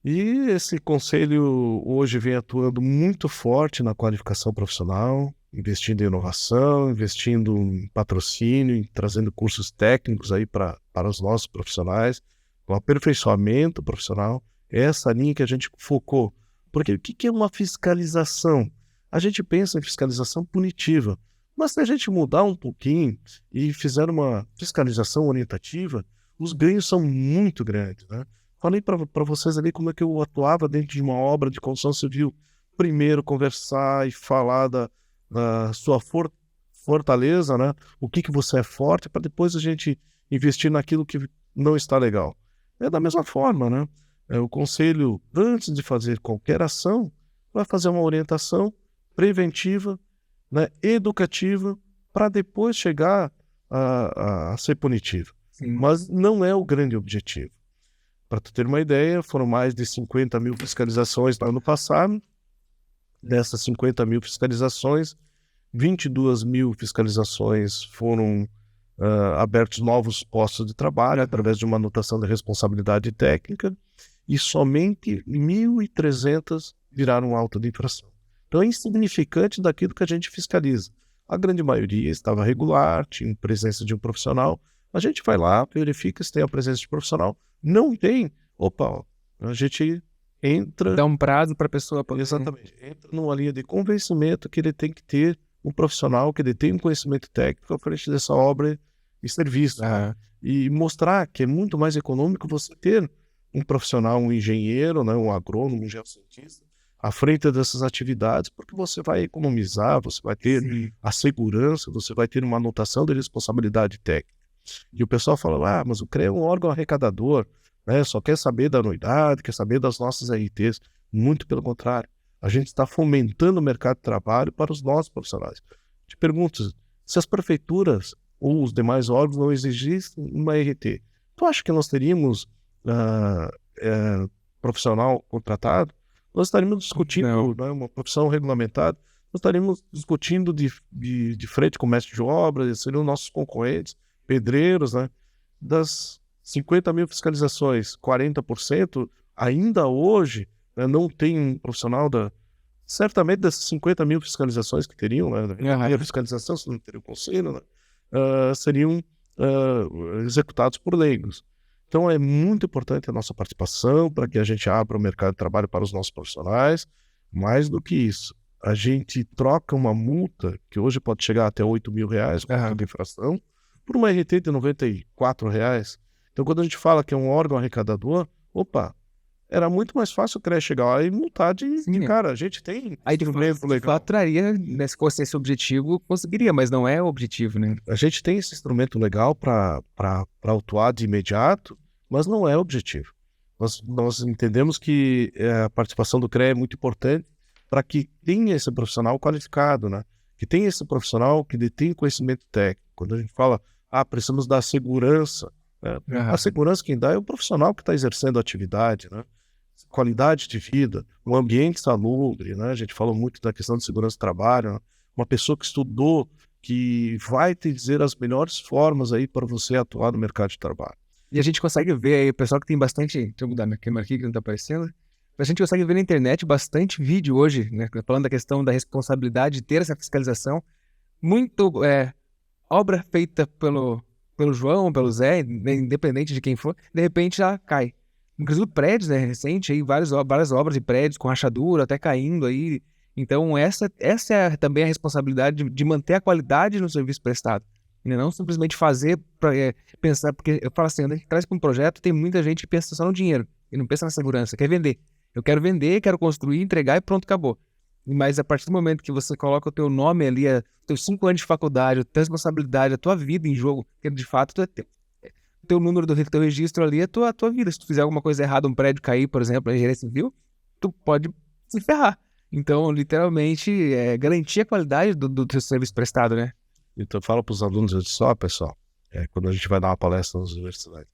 E esse conselho hoje vem atuando muito forte na qualificação profissional, investindo em inovação, investindo em patrocínio, em trazendo cursos técnicos aí para os nossos profissionais, o aperfeiçoamento profissional. Essa linha que a gente focou. Porque o que é uma fiscalização? A gente pensa em fiscalização punitiva, mas se a gente mudar um pouquinho e fizer uma fiscalização orientativa, os ganhos são muito grandes, né? Falei para vocês ali como é que eu atuava dentro de uma obra de construção civil. Primeiro conversar e falar da sua fortaleza, né? O que você é forte, para depois a gente investir naquilo que não está legal. É da mesma forma, né? O conselho, antes de fazer qualquer ação, vai fazer uma orientação preventiva, né, educativa, para depois chegar a ser punitivo. Sim. Mas não é o grande objetivo. Para tu ter uma ideia, foram mais de 50 mil fiscalizações no ano passado. Dessas 50 mil fiscalizações, 22 mil fiscalizações foram abertos novos postos de trabalho através de uma anotação de responsabilidade técnica, e somente 1.300 viraram auto de infração. Então é insignificante daquilo que a gente fiscaliza. A grande maioria estava regular, tinha presença de um profissional. A gente vai lá, verifica se tem a presença de profissional. Não tem, a gente entra... Dá um prazo para a pessoa poder... Exatamente. Entra numa linha de convencimento que ele tem que ter um profissional, que ele tem um conhecimento técnico à frente dessa obra e serviço. E mostrar que é muito mais econômico você ter um profissional, um engenheiro, né, um agrônomo, um geocientista, à frente dessas atividades, porque você vai economizar, você vai ter a segurança, você vai ter uma anotação de responsabilidade técnica. E o pessoal fala, mas o CREA é um órgão arrecadador, né, só quer saber da anuidade, quer saber das nossas RTs. Muito pelo contrário, a gente está fomentando o mercado de trabalho para os nossos profissionais. Te pergunto, se as prefeituras ou os demais órgãos não exigissem uma RT, tu acha que nós teríamos profissional contratado? Nós estaríamos discutindo, né, uma profissão regulamentada, nós estaríamos discutindo de frente com o mestre de obras, seriam nossos concorrentes, pedreiros, né? Das 50 mil fiscalizações, 40% ainda hoje, né, não tem um profissional certamente dessas 50 mil fiscalizações que teriam, né, a fiscalização, se não teria o conselho, né, seriam executados por leigos. Então é muito importante a nossa participação para que a gente abra o mercado de trabalho para os nossos profissionais. Mais do que isso, a gente troca uma multa, que hoje pode chegar até R$8.000 com de infração, por uma RT de R$94. Então quando a gente fala que é um órgão arrecadador, era muito mais fácil o CREA chegar lá e multar de cara. A gente tem instrumento legal. Traria, né, se fosse esse objetivo, conseguiria, mas não é o objetivo, né? A gente tem esse instrumento legal para autuar de imediato, mas não é o objetivo. Nós entendemos que a participação do CREA é muito importante para que tenha esse profissional qualificado, né? Que tenha esse profissional que detém conhecimento técnico. Quando a gente fala, precisamos dar segurança, né? A segurança quem dá é o profissional que está exercendo a atividade, né? qualidade de vida, um ambiente salubre, né? A gente falou muito da questão de segurança do trabalho, né? Uma pessoa que estudou, que vai te dizer as melhores formas aí para você atuar no mercado de trabalho. E a gente consegue ver aí, o pessoal que tem bastante... Deixa eu mudar minha câmera aqui que não tá aparecendo. A gente consegue ver na internet bastante vídeo hoje, né? Falando da questão da responsabilidade de ter essa fiscalização. Muito obra feita pelo João, pelo Zé, independente de quem for, de repente já cai. Inclusive prédios, né? Recente aí, várias obras de prédios com rachadura, até caindo aí. Então essa é também a responsabilidade de manter a qualidade no serviço prestado. E não simplesmente fazer para pensar, porque eu falo assim, quando a gente traz para um projeto, tem muita gente que pensa só no dinheiro e não pensa na segurança, quer vender. Eu quero vender, quero construir, entregar e pronto, acabou. Mas a partir do momento que você coloca o teu nome ali, os teus 5 anos de faculdade, a tua responsabilidade, a tua vida em jogo, porque de fato o teu número do teu registro ali é a tua vida. Se tu fizer alguma coisa errada, um prédio cair, por exemplo, na engenharia civil, tu pode se ferrar. Então, literalmente, garantir a qualidade do teu serviço prestado, né? Então, eu falo para os alunos, eu disse, pessoal, quando a gente vai dar uma palestra nas universidades,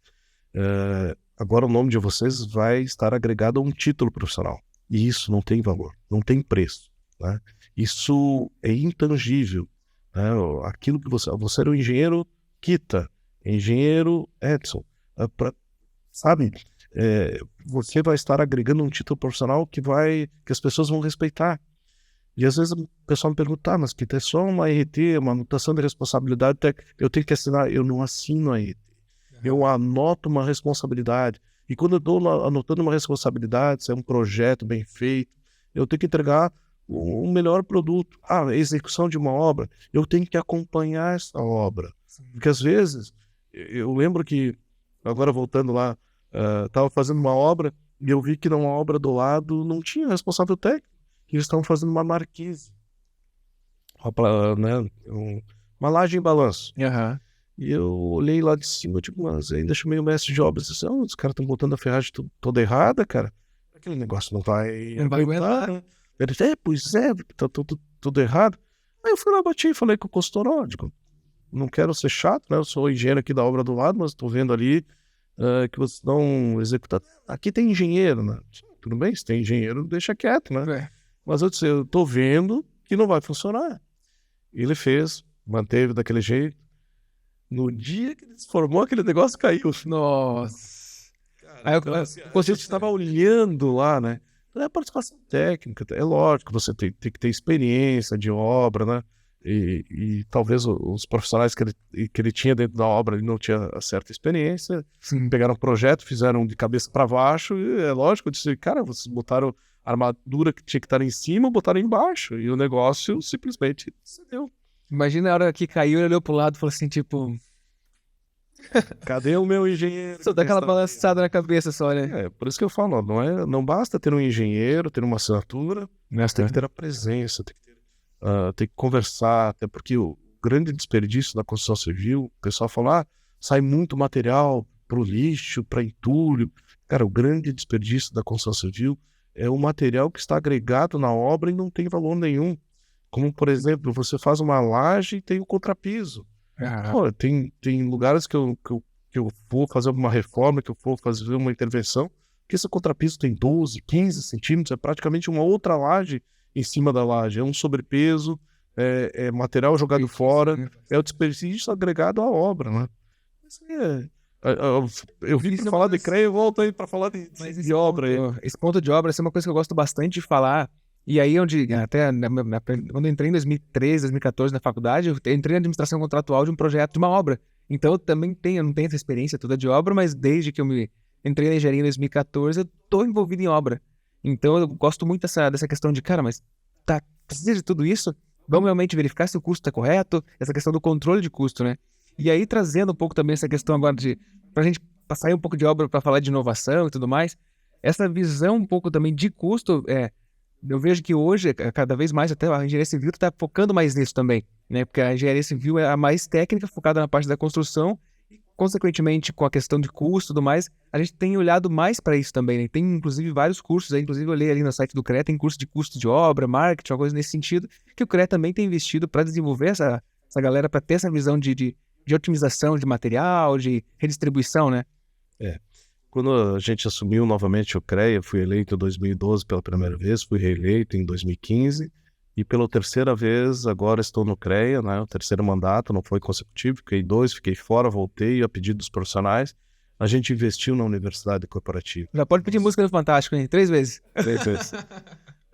agora o nome de vocês vai estar agregado a um título profissional. E isso não tem valor, não tem preço, né? Isso é intangível, né? Aquilo que você era um engenheiro Kita, engenheiro Edson, sabe? Você vai estar agregando um título profissional que as pessoas vão respeitar. E às vezes o pessoal me pergunta, mas Kita, é só uma RT, uma anotação de responsabilidade, eu tenho que assinar. Eu não assino a RT, eu anoto uma responsabilidade. E quando eu estou anotando uma responsabilidade, se é um projeto bem feito, eu tenho que entregar o melhor produto. A execução de uma obra, eu tenho que acompanhar essa obra. Sim. Porque às vezes, eu lembro que, agora voltando lá, estava fazendo uma obra e eu vi que numa obra do lado não tinha responsável técnico. Eles estavam fazendo uma marquise, né, uma laje em balanço. Uhum. E eu olhei lá de cima, tipo, mas ainda chamei o mestre de obras e disse, os caras estão botando a ferragem toda errada, cara. Aquele negócio não vai aguentar. Né? Ele disse, pois é, tá tudo errado. Aí eu fui lá, bati e falei com o consultor, digo, não quero ser chato, né? Eu sou engenheiro aqui da obra do lado, mas estou vendo ali que vocês estão executando. Aqui tem engenheiro, né? Tudo bem, se tem engenheiro, deixa quieto, né? Mas eu disse, eu tô vendo que não vai funcionar. Ele fez, manteve daquele jeito. No dia que ele se formou, aquele negócio caiu. Nossa. Aí o conselho estava olhando lá, né? É a participação técnica. É lógico, você tem que ter experiência de obra, né? E talvez os profissionais que ele tinha dentro da obra, ele não tinha certa experiência. Sim. Pegaram um projeto, fizeram de cabeça para baixo. E é lógico, eu disse, cara, vocês botaram a armadura que tinha que estar em cima, botaram embaixo. E o negócio simplesmente cedeu. Imagina a hora que caiu, ele olhou pro lado e falou assim, tipo... Cadê o meu engenheiro? Só dá aquela balançada na cabeça só, né? Por isso que eu falo, não basta ter um engenheiro, ter uma assinatura, mas tem que ter a presença, tem que conversar, até porque o grande desperdício da construção civil, o pessoal fala, sai muito material pro lixo, para entulho. Cara, o grande desperdício da construção civil é o material que está agregado na obra e não tem valor nenhum. Como, por exemplo, você faz uma laje e tem o contrapiso. Pô, tem lugares que eu vou fazer uma reforma, que eu vou fazer uma intervenção, que esse contrapiso tem 12, 15 centímetros, é praticamente uma outra laje em cima da laje. É um sobrepeso, é material jogado fora, é o desperdício agregado à obra, né? Isso aí eu vim para falar de CREA e volto aí para falar de obra. Esse ponto de obra é uma coisa que eu gosto bastante de falar. E aí, até quando eu entrei em 2013, 2014 na faculdade, eu entrei na administração contratual de um projeto de uma obra. Então, eu também não tenho essa experiência toda de obra, mas desde que eu entrei na engenharia em 2014, eu estou envolvido em obra. Então, eu gosto muito dessa questão de, cara, mas precisa de tudo isso? Vamos realmente verificar se o custo está correto? Essa questão do controle de custo, né? E aí, trazendo um pouco também essa questão agora pra gente sair um pouco de obra para falar de inovação e tudo mais, essa visão um pouco também de custo, eu vejo que hoje, cada vez mais, até a engenharia civil está focando mais nisso também, né? Porque a engenharia civil é a mais técnica, focada na parte da construção, e, consequentemente, com a questão de custo e tudo mais, a gente tem olhado mais para isso também, né? Tem, inclusive, vários cursos, inclusive eu olhei ali no site do CREA, tem curso de custo de obra, marketing, uma coisa nesse sentido, que o CREA também tem investido para desenvolver essa galera, para ter essa visão de otimização de material, de redistribuição, né? Quando a gente assumiu novamente o CREA, fui eleito em 2012 pela primeira vez, fui reeleito em 2015 e pela terceira vez agora estou no CREA, né? O terceiro mandato, não foi consecutivo, fiquei 2, fiquei fora, voltei a pedido dos profissionais. A gente investiu na universidade corporativa. Já pode pedir música no Fantástico, hein? 3 vezes. 3 vezes.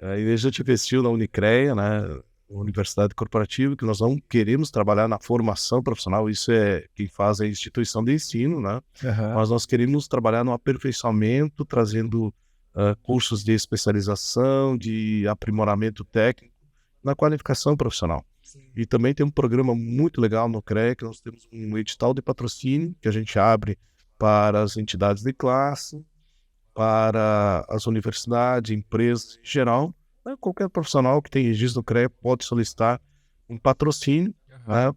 Aí a gente investiu na Unicreia, né? Universidade corporativa, que nós não queremos trabalhar na formação profissional, isso é quem faz a instituição de ensino, né? Mas nós queremos trabalhar no aperfeiçoamento, trazendo cursos de especialização, de aprimoramento técnico, na qualificação profissional. Sim. E também tem um programa muito legal no CREA, que nós temos um edital de patrocínio, que a gente abre para as entidades de classe, para as universidades, empresas em geral. Qualquer profissional que tem registro no CREA pode solicitar um patrocínio, né?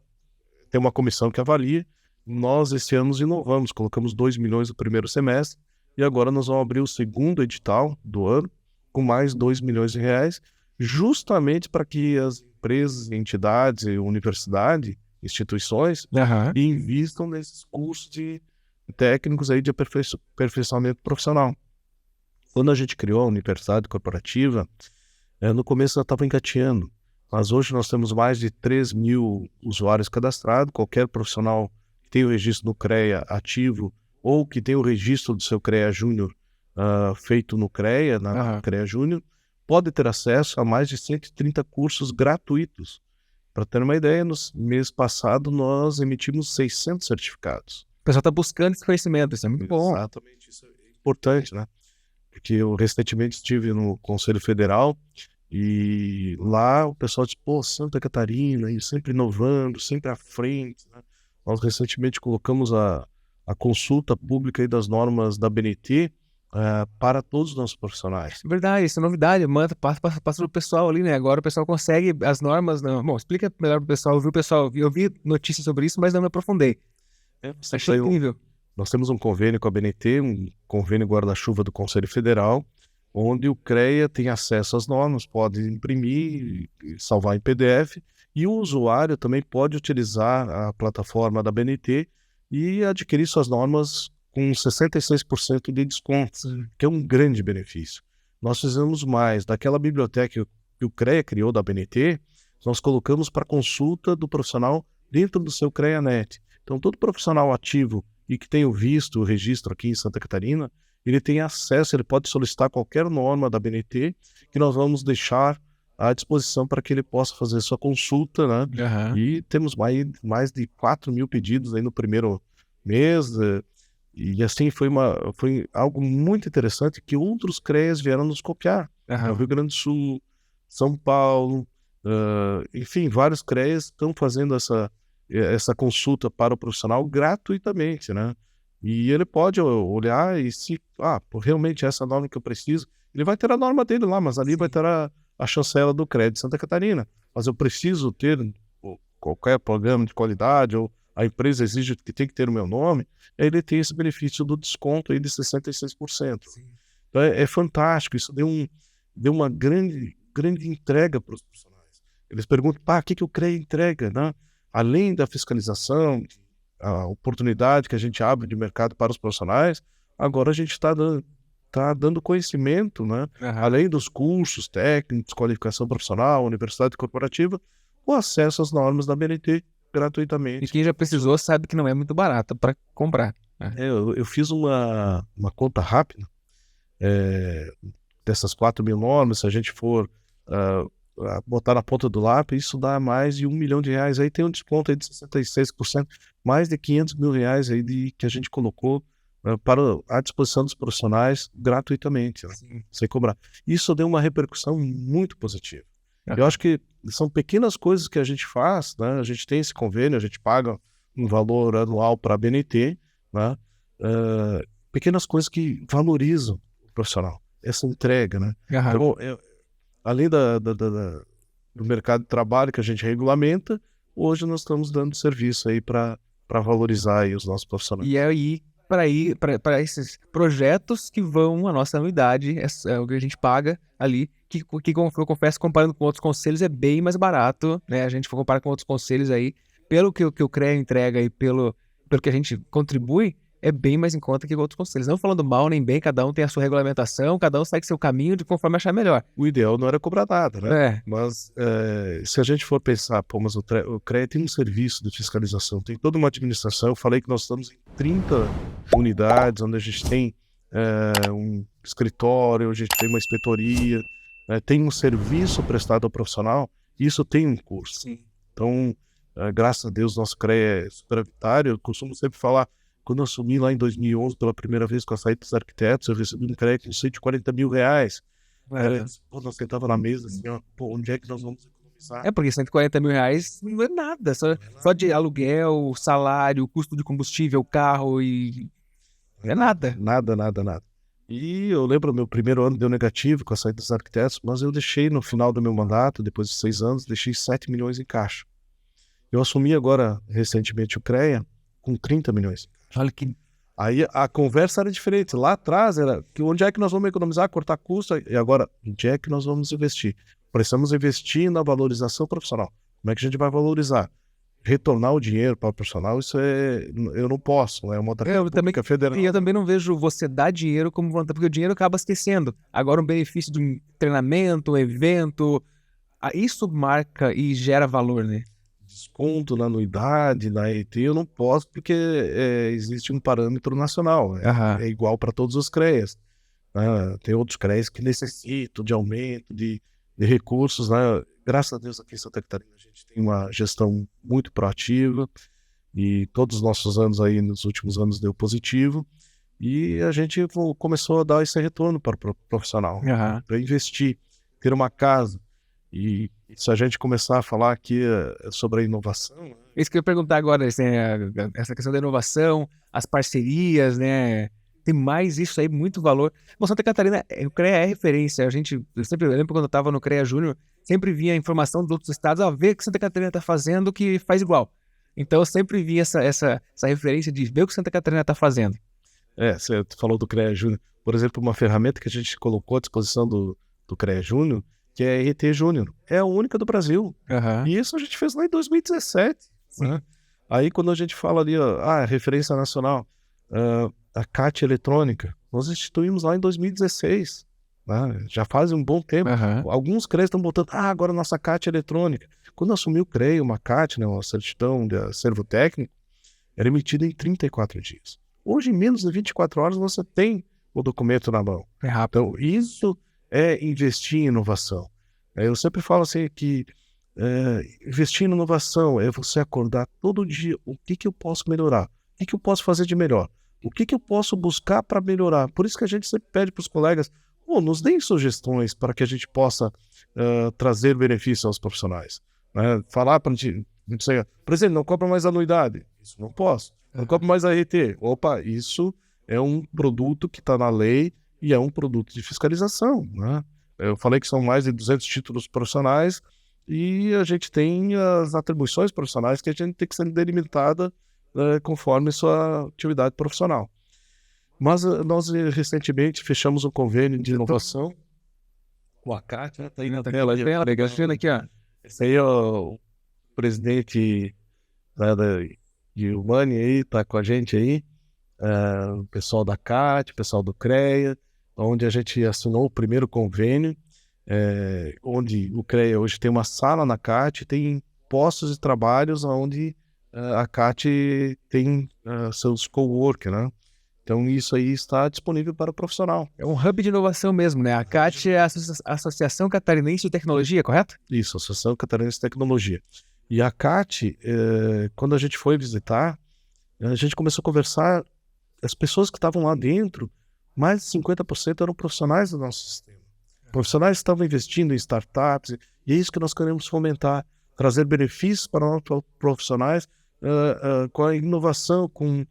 Tem uma comissão que avalia. Nós, esse ano, inovamos, colocamos 2 milhões no primeiro semestre e agora nós vamos abrir o segundo edital do ano com mais 2 milhões de reais, justamente para que as empresas, entidades, universidades, instituições invistam nesses cursos de técnicos aí de aperfeiçoamento profissional. Quando a gente criou a Universidade Corporativa, no começo ela estava engateando, mas hoje nós temos mais de 3 mil usuários cadastrados. Qualquer profissional que tem o registro no CREA ativo ou que tem o registro do seu CREA Júnior feito no CREA, na CREA Júnior, pode ter acesso a mais de 130 cursos gratuitos. Para ter uma ideia, no mês passado nós emitimos 600 certificados. O pessoal está buscando esse conhecimento, isso é muito bom. Exatamente, isso é importante, né? Porque eu recentemente estive no Conselho Federal e lá o pessoal disse, pô, Santa Catarina, e sempre inovando, sempre à frente, né? Nós recentemente colocamos a consulta pública aí das normas da BNT para todos os nossos profissionais. Verdade, isso é novidade, passa pro pessoal ali, né? Agora o pessoal consegue as normas, não. Bom, explica melhor pro pessoal, eu vi notícias sobre isso, mas não me aprofundei. Achei incrível. Nós temos um convênio com a BNT, um convênio guarda-chuva do Conselho Federal, onde o CREA tem acesso às normas, pode imprimir, salvar em PDF, e o usuário também pode utilizar a plataforma da BNT e adquirir suas normas com 66% de desconto, que é um grande benefício. Nós fizemos mais, daquela biblioteca que o CREA criou da BNT, nós colocamos para consulta do profissional dentro do seu CREANet. Então, todo profissional ativo e que tenha visto o registro aqui em Santa Catarina, ele tem acesso, ele pode solicitar qualquer norma da BNT que nós vamos deixar à disposição para que ele possa fazer sua consulta, né? E temos mais de 4 mil pedidos aí no primeiro mês, e assim foi algo muito interessante que outros CREAs vieram nos copiar. No Rio Grande do Sul, São Paulo, enfim, vários CREAs estão fazendo essa consulta para o profissional gratuitamente, né? E ele pode olhar e se, realmente essa norma que eu preciso, ele vai ter a norma dele lá, mas ali vai ter a chancela do CREA de Santa Catarina. Mas eu preciso ter qualquer programa de qualidade, ou a empresa exige que tem que ter o meu nome, ele tem esse benefício do desconto aí de 66%. Então é fantástico, isso deu uma grande entrega para os profissionais. Eles perguntam, o que o CREA entrega, né? Além da fiscalização, a oportunidade que a gente abre de mercado para os profissionais, agora a gente está dando conhecimento, né? Além dos cursos técnicos, qualificação profissional, universidade corporativa, o acesso às normas da BNT gratuitamente. E quem já precisou sabe que não é muito barato para comprar. Eu fiz uma conta rápida dessas 4 mil normas, se a gente for botar na ponta do lápis, isso dá mais de R$1 milhão. Aí tem um desconto aí de 66%, mais de R$500 mil aí que a gente colocou à disposição dos profissionais gratuitamente, né? Sem cobrar. Isso deu uma repercussão muito positiva. Eu acho que são pequenas coisas que a gente faz, né? A gente tem esse convênio, a gente paga um valor anual para a BNT, né? Pequenas coisas que valorizam o profissional, essa entrega, né? Então, além do mercado de trabalho que a gente regulamenta, hoje nós estamos dando serviço aí para valorizar aí os nossos profissionais. E aí, para esses projetos que vão, a nossa anuidade, é o que a gente paga ali, que eu confesso, comparando com outros conselhos, é bem mais barato, né? A gente compara com outros conselhos aí, pelo que o CREA entrega e pelo que a gente contribui, é bem mais em conta que outros conselhos. Não falando mal nem bem, cada um tem a sua regulamentação, cada um segue seu caminho de conforme achar melhor. O ideal não era cobrar nada, né? É, Mas se a gente for pensar, pô, mas o CREA tem um serviço de fiscalização, tem toda uma administração. Eu falei que nós estamos em 30 unidades, onde a gente tem um escritório, a gente tem uma inspetoria, tem um serviço prestado ao profissional, e isso tem um curso. sim. Então, graças a Deus, nosso CREA é superavitário. Eu costumo sempre falar, quando eu assumi lá em 2011, pela primeira vez com a saída dos arquitetos, eu recebi um CREA com 140 mil reais. Pô, nós sentava na mesa assim, ó, pô, onde é que nós vamos economizar? É porque 140 mil reais não é nada, só de aluguel, salário, custo de combustível, carro e... não é nada. Nada. E eu lembro, meu primeiro ano deu negativo com a saída dos arquitetos, mas eu deixei no final do meu mandato, depois de 6 anos, deixei 7 milhões em caixa. Eu assumi agora, recentemente, o CREA com 30 milhões. Olha que... Aí a conversa era diferente. Lá atrás era que onde é que nós vamos economizar, cortar custo, e agora, onde é que nós vamos investir? Precisamos investir na valorização profissional. Como é que a gente vai valorizar? Retornar o dinheiro para o profissional, isso eu não posso, é uma outra república federal. E eu também não vejo você dar dinheiro como voluntário, porque o dinheiro acaba esquecendo. Agora, um benefício de um treinamento, um evento, isso marca e gera valor, né? Desconto na anuidade, na ET, eu não posso, porque existe um parâmetro nacional, é igual para todos os CREAs. Né? Tem outros CREAs que necessitam de aumento de recursos, né? Graças a Deus aqui em Santa Catarina a gente tem uma gestão muito proativa e todos os nossos anos aí, nos últimos anos, deu positivo, e a gente começou a dar esse retorno para o profissional, para investir, ter uma casa. E se a gente começar a falar aqui sobre a inovação... Isso que eu ia perguntar agora, assim, essa questão da inovação, as parcerias, né? Tem mais isso aí, muito valor. Bom, Santa Catarina, o CREA é referência. Eu lembro quando eu estava no CREA Júnior, sempre via informação dos outros estados, vê o que Santa Catarina está fazendo que faz igual. Então eu sempre vi essa referência de ver o que Santa Catarina está fazendo. Você falou do CREA Júnior. Por exemplo, uma ferramenta que a gente colocou à disposição do CREA Júnior, que é a RT Júnior. É a única do Brasil. E isso a gente fez lá em 2017. Né? Aí quando a gente fala ali, referência nacional, a CAT eletrônica, nós instituímos lá em 2016. Né? Já faz um bom tempo. Alguns CREAs estão botando, agora a nossa CAT eletrônica. Quando assumiu o CREA, uma CAT, né, uma certidão de acervo técnico, era emitida em 34 dias. Hoje, em menos de 24 horas, você tem o documento na mão. É rápido. Então, isso é investir em inovação. Eu sempre falo assim que investir em inovação é você acordar todo dia, o que eu posso melhorar? O que eu posso fazer de melhor? O que eu posso buscar para melhorar? Por isso que a gente sempre pede para os colegas, nos deem sugestões para que a gente possa trazer benefício aos profissionais. Né? Falar para a gente, presidente, não cobra mais anuidade. Isso não posso. Não cobra mais a RT. Opa, isso é um produto que está na lei e é um produto de fiscalização. Né? Eu falei que são mais de 200 títulos profissionais e a gente tem as atribuições profissionais que a gente tem que ser delimitada conforme sua atividade profissional. Mas nós recentemente fechamos um convênio de inovação com a CAT, né? Tá aí na tela. Legal, aqui, ó. Esse aí é o presidente de Humani aí, tá com a gente aí, o pessoal da CAT, o pessoal do CREA, onde a gente assinou o primeiro convênio, onde o CREA hoje tem uma sala na CAT, tem postos de trabalhos onde a CAT tem seus co-work, né? Então isso aí está disponível para o profissional. É um hub de inovação mesmo, né? A CAT é a Associação Catarinense de Tecnologia, correto? Isso, Associação Catarinense de Tecnologia. E a CAT, quando a gente foi visitar, a gente começou a conversar, as pessoas que estavam lá dentro, mais de 50% eram profissionais do nosso sistema. Profissionais que estavam investindo em startups, e é isso que nós queremos fomentar, trazer benefícios para os profissionais com a inovação, com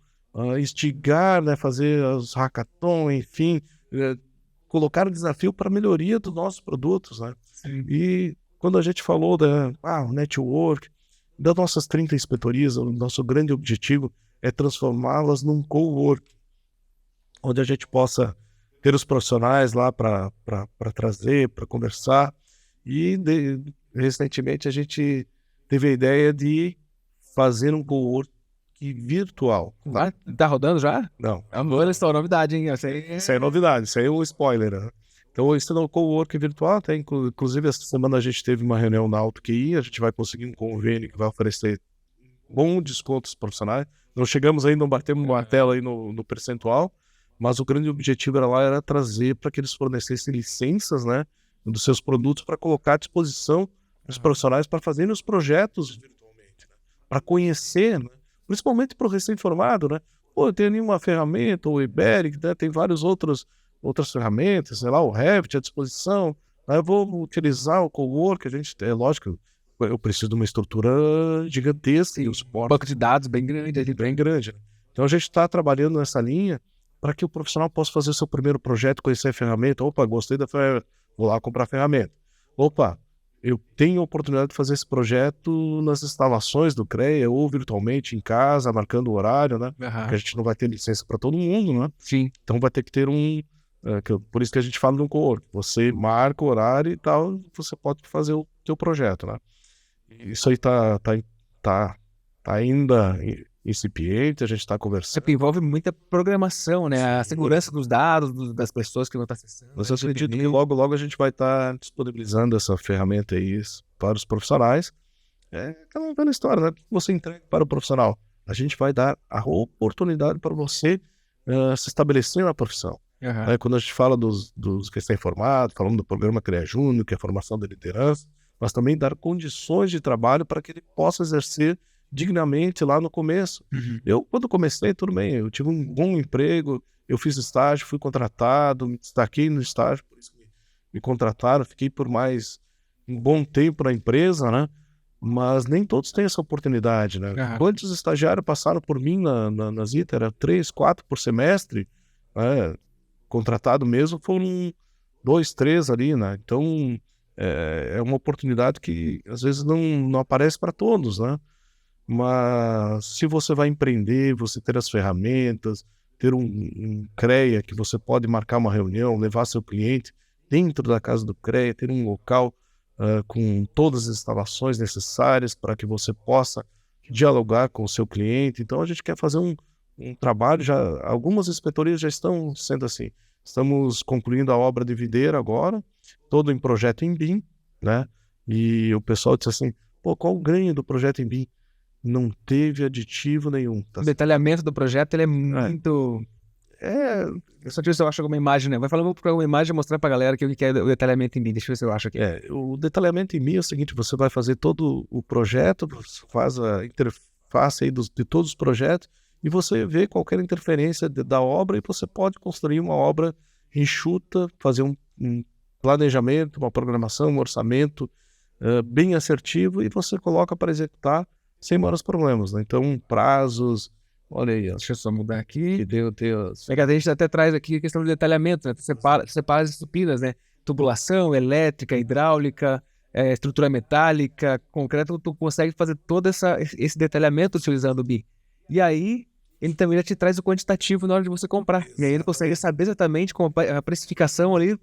instigar, né, fazer os hackathons, enfim, colocar o desafio para a melhoria dos nossos produtos. Né? E quando a gente falou o network, das nossas 30 inspetorias, o nosso grande objetivo é transformá-las num co-work, onde a gente possa ter os profissionais lá para trazer, para conversar. E recentemente a gente teve a ideia de fazer um co-work coworking virtual. Ah, tá rodando já? Não. Olha só, novidade, hein? Isso aí é novidade, isso aí é um spoiler, né? Então, isso é um coworking virtual, até inclusive essa semana a gente teve uma reunião na AutoQI, a gente vai conseguir um convênio que vai oferecer bom desconto aos profissionais. Não chegamos ainda, não batemos uma tela aí no percentual, mas o grande objetivo era trazer para que eles fornecessem licenças, né, dos seus produtos para colocar à disposição dos profissionais para fazerem os projetos virtualmente, né, para conhecer, né, principalmente para o recém-formado, né? Pô, eu tenho ali uma ferramenta, o Iberic, né, tem várias outras ferramentas, sei lá, o Revit à disposição, aí eu vou utilizar o cowork, a gente, é lógico, eu preciso de uma estrutura gigantesca e o suporte Banco de dados bem grande ali. bem grande, né? Então a gente está trabalhando nessa linha para que o profissional possa fazer o seu primeiro projeto, conhecer a ferramenta. Opa, gostei da ferramenta, vou lá comprar a ferramenta. Opa, eu tenho a oportunidade de fazer esse projeto nas instalações do CREA ou virtualmente em casa, marcando o horário, né? Porque a gente não vai ter licença para todo mundo, né? Sim. Então vai ter que ter por isso que a gente fala de um coworking. Você marca o horário e tal, você pode fazer o teu projeto, né? Isso aí tá ainda incipiente, a gente está conversando. Envolve muita programação, né? A segurança dos dados das pessoas que vão estar acessando. Mas eu acredito que logo a gente vai estar disponibilizando essa ferramenta aí para os profissionais. É aquela velha história, né? O que você entrega para o profissional? A gente vai dar a oportunidade para você se estabelecer na profissão. Uhum. Quando a gente fala dos que estão informados, falando do programa CREA Júnior, que é a formação da liderança, mas também dar condições de trabalho para que ele possa exercer dignamente lá no começo. Uhum. Eu, quando comecei, tudo bem, eu tive um bom emprego, eu fiz estágio, fui contratado, me destaquei no estágio, por isso que me contrataram, fiquei por mais um bom tempo na empresa, né? Mas nem todos têm essa oportunidade, né? Uhum. Quantos estagiários passaram por mim na Zita? Era 3, 4 por semestre, né? Contratado mesmo foram 2, 3 ali, né? Então é uma oportunidade que às vezes não aparece para todos, né? Mas se você vai empreender, você ter as ferramentas, ter um CREA que você pode marcar uma reunião, levar seu cliente dentro da casa do CREA, ter um local com todas as instalações necessárias para que você possa dialogar com o seu cliente. Então a gente quer fazer um trabalho, algumas inspetorias já estão sendo assim. Estamos concluindo a obra de Videira agora, todo em projeto em BIM, né? E o pessoal disse assim, pô, qual o ganho do projeto em BIM? Não teve aditivo nenhum. O detalhamento do projeto ele é muito... Eu só se eu acho alguma imagem, né? Vai falar, vou procurar uma imagem e mostrar pra galera que é o detalhamento em BIM. Deixa eu ver se eu acho aqui. O detalhamento em BIM é o seguinte, você vai fazer todo o projeto, faz a interface aí de todos os projetos, e você vê qualquer interferência da obra e você pode construir uma obra enxuta, fazer um planejamento, uma programação, um orçamento bem assertivo e você coloca para executar sem maiores problemas, né? Então, prazos, olha aí, ó. Deixa eu só mudar aqui. Que Deus. A gente até traz aqui a questão do detalhamento, né? Separa as estruturas, né? Tubulação, elétrica, hidráulica, estrutura metálica, concreto, tu consegue fazer todo esse detalhamento utilizando o BIM. E aí, ele também já te traz o quantitativo na hora de você comprar. E aí ele consegue saber exatamente como a precificação ali,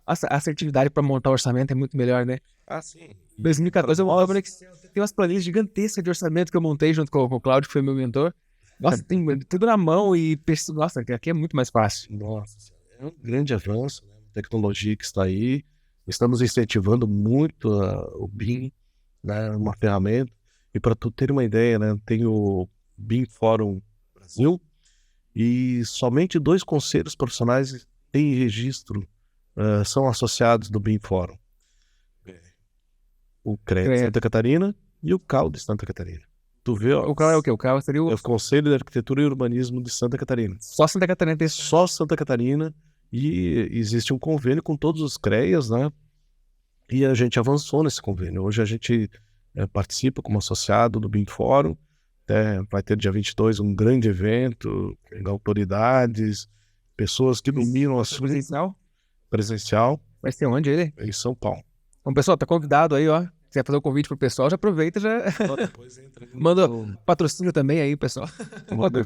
a assertividade para montar o orçamento é muito melhor, né? Ah, sim. 2014 eu montava no Excel. Tem umas planilhas gigantescas de orçamento que eu montei junto com o Cláudio, que foi meu mentor. Nossa, tem tudo na mão e... Nossa, aqui é muito mais fácil. Nossa, é um grande avanço, né? Tecnologia que está aí. Estamos incentivando muito o BIM, né? Uma ferramenta. E para tu ter uma ideia, né? Tem o BIM Fórum Brasil e somente 2 conselhos profissionais têm registro, são associados do BIM Fórum. O CREA de Santa Catarina e o CAL de Santa Catarina. Tu vê, ó, o CAL é o quê? O CAL seria é o Conselho de Arquitetura e Urbanismo de Santa Catarina. Só Santa Catarina tem Só Santa Catarina, e existe um convênio com todos os CREAs, né? E a gente avançou nesse convênio. Hoje a gente participa como associado do BIM Fórum. Vai ter dia 22 um grande evento, com autoridades, pessoas que dominam a presencial. presencial. Vai ser onde ele? Em São Paulo. Então, pessoal, tá convidado aí, ó. quiser fazer o convite pro pessoal, já aproveita, já Depois entra aí manda patrocínio também aí, pessoal.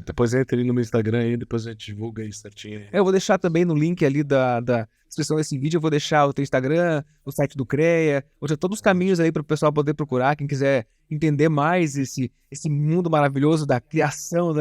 depois entra aí no meu Instagram aí, depois a gente divulga aí certinho. Eu vou deixar também no link ali da descrição desse vídeo, eu vou deixar o teu Instagram, o site do CREA, ou seja, todos os caminhos aí para o pessoal poder procurar, quem quiser entender mais esse mundo maravilhoso da criação,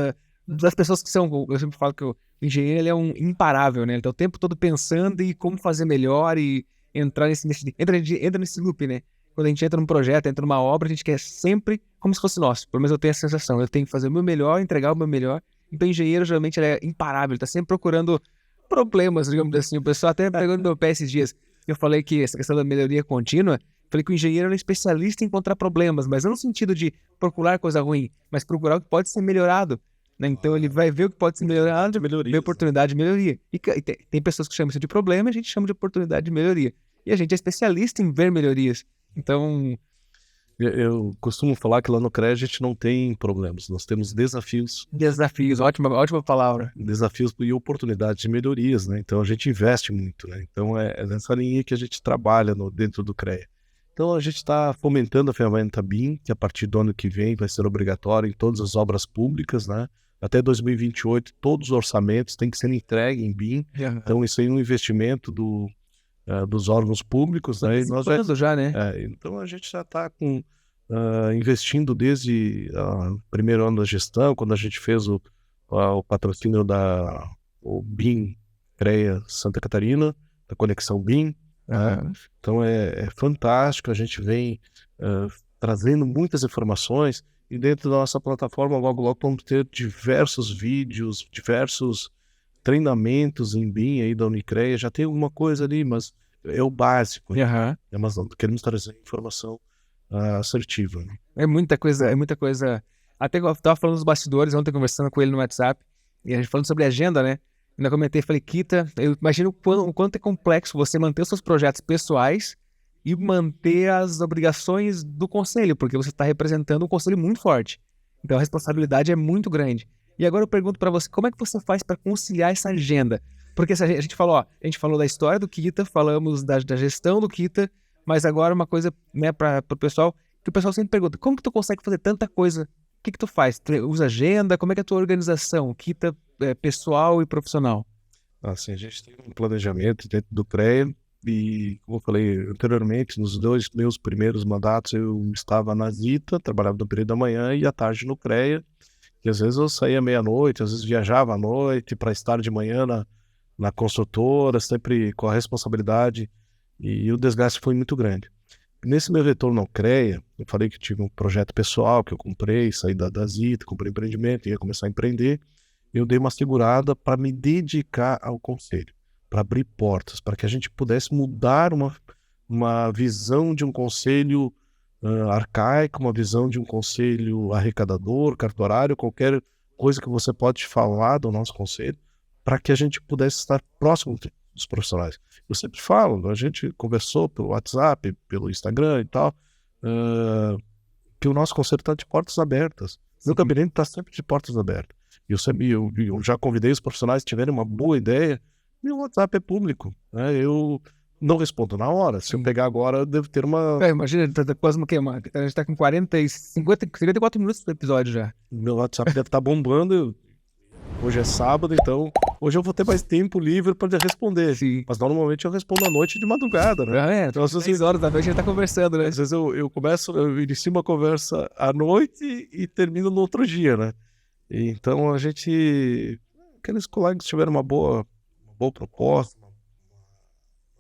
das pessoas que são, eu sempre falo que o engenheiro ele é um imparável, né? Ele tá o tempo todo pensando em como fazer melhor e entrar entra nesse loop, né? Quando a gente entra num projeto, entra numa obra, a gente quer sempre como se fosse nosso. Pelo menos eu tenho essa sensação. Eu tenho que fazer o meu melhor, entregar o meu melhor. Então, o engenheiro, geralmente, ele é imparável. Ele tá sempre procurando problemas, digamos assim. O pessoal até pegando no meu pé esses dias. Eu falei que essa questão da melhoria contínua, falei que o engenheiro é especialista em encontrar problemas, mas não no sentido de procurar coisa ruim, mas procurar o que pode ser melhorado, né? Então, ele vai ver o que pode ser melhorado, ver oportunidade de melhoria. E tem pessoas que chamam isso de problema, a gente chama de oportunidade de melhoria. E a gente é especialista em ver melhorias. Então, Eu costumo falar que lá no CREA a gente não tem problemas, nós temos desafios ótima palavra. e oportunidades de melhorias, né? Então a gente investe muito, né? Então é nessa linha que a gente trabalha dentro do CREA. Então a gente está fomentando a ferramenta BIM, que a partir do ano que vem vai ser obrigatória em todas as obras públicas, né? Até 2028 todos os orçamentos têm que ser entregues em BIM. Então isso aí é um investimento dos órgãos públicos, né? E nós já, né? Então a gente já está investindo desde o primeiro ano da gestão, quando a gente fez o patrocínio o BIM CREA Santa Catarina, da Conexão BIM. Então é fantástico, a gente vem trazendo muitas informações e dentro da nossa plataforma logo vamos ter diversos vídeos, diversos treinamentos em BIM aí da Unicreia, já tem alguma coisa ali, mas é o básico. Mas não, queremos trazer informação assertiva. Né? É muita coisa. Até eu tava falando dos bastidores, ontem conversando com ele no WhatsApp, e a gente falando sobre agenda, né? Ainda comentei, falei, Kita, eu imagino o quanto é complexo você manter os seus projetos pessoais e manter as obrigações do conselho, porque você está representando um conselho muito forte. Então a responsabilidade é muito grande. E agora eu pergunto para você, como é que você faz para conciliar essa agenda? Porque a gente falou da história do Kita, falamos da gestão do Kita, mas agora uma coisa, né, para o pessoal, que o pessoal sempre pergunta, como que tu consegue fazer tanta coisa? O que tu faz? Tu usa agenda? Como é que é a tua organização? Kita pessoal e profissional? Assim, a gente tem um planejamento dentro do CREA e, como eu falei anteriormente, nos 2 meus primeiros mandatos eu estava na Zita, trabalhava no período da manhã e à tarde no CREA. E às vezes eu saía meia-noite, às vezes viajava à noite para estar de manhã na construtora, sempre com a responsabilidade, e o desgaste foi muito grande. Nesse meu retorno ao CREA, eu falei que tive um projeto pessoal que eu comprei, saí da Zita, comprei empreendimento, ia começar a empreender. Eu dei uma segurada para me dedicar ao conselho, para abrir portas, para que a gente pudesse mudar uma visão de um conselho arcaico, uma visão de um conselho arrecadador, cartorário, qualquer coisa que você pode falar do nosso conselho, para que a gente pudesse estar próximo dos profissionais. Eu sempre falo, a gente conversou pelo WhatsApp, pelo Instagram e tal, que o nosso conselho está de portas abertas. Meu gabinete está sempre de portas abertas. Eu já convidei os profissionais que tiverem uma boa ideia, meu WhatsApp é público, né? Eu não respondo na hora. Se eu pegar agora, eu devo ter uma... imagina, tá quase uma queima. A gente tá com 54 minutos do episódio já. Meu WhatsApp deve estar bombando. Hoje é sábado, então hoje eu vou ter mais tempo livre para responder. Sim. Mas normalmente eu respondo à noite de madrugada, né? Então, às vezes 6 horas da noite a gente tá conversando, né? Às vezes eu inicio uma conversa à noite e termino no outro dia, né? Então aqueles colegas que tiveram uma boa proposta, uma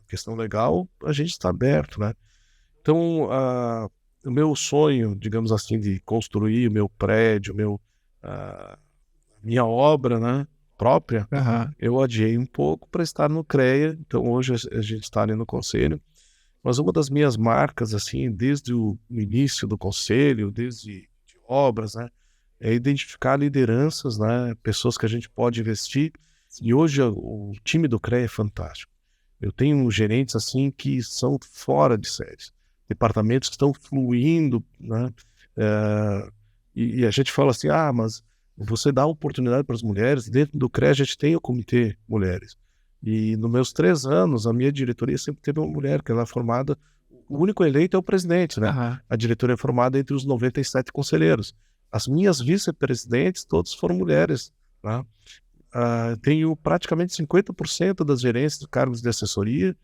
questão legal, a gente está aberto, né? Então, o meu sonho, digamos assim, de construir o meu prédio, minha obra, né, própria, eu adiei um pouco para estar no CREA. Então, hoje a gente está ali no conselho. Mas uma das minhas marcas, assim, desde o início do conselho, desde de obras, né, é identificar lideranças, né, pessoas que a gente pode investir. E hoje o time do CREA é fantástico. Eu tenho gerentes assim que são fora de séries, departamentos que estão fluindo, né? E a gente fala assim, mas você dá oportunidade para as mulheres. Dentro do CREA a gente tem o Comitê Mulheres. E nos meus 3 anos, a minha diretoria sempre teve uma mulher, que ela é formada, o único eleito é o presidente, né? Aham. A diretoria é formada entre os 97 conselheiros. As minhas vice-presidentes, todas foram mulheres, né? Tenho praticamente 50% das gerências de cargos de assessoria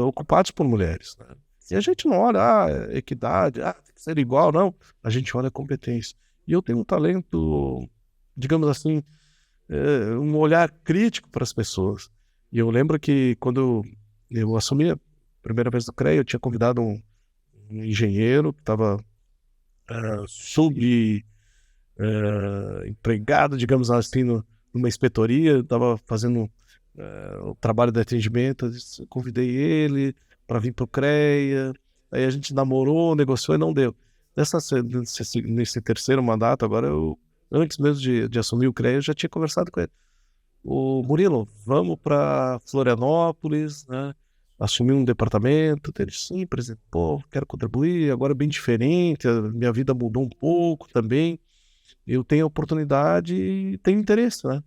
ocupados por mulheres, né? E a gente não olha, equidade, tem que ser igual, não. A gente olha a competência. E eu tenho um talento, digamos assim, um olhar crítico para as pessoas. E eu lembro que quando eu assumi a primeira vez do CREA, eu tinha convidado um engenheiro que estava empregado, digamos assim, numa inspetoria, estava fazendo o trabalho de atendimento. Eu convidei ele para vir para o CREA, aí a gente namorou, negociou e não deu. Nesse terceiro mandato, agora antes mesmo de assumir o CREA, eu já tinha conversado com ele. O Murilo, vamos para Florianópolis, né? Assumir um departamento. Ele, sim, presidente, quero contribuir, agora é bem diferente, a minha vida mudou um pouco também, eu tenho a oportunidade e tenho interesse, né?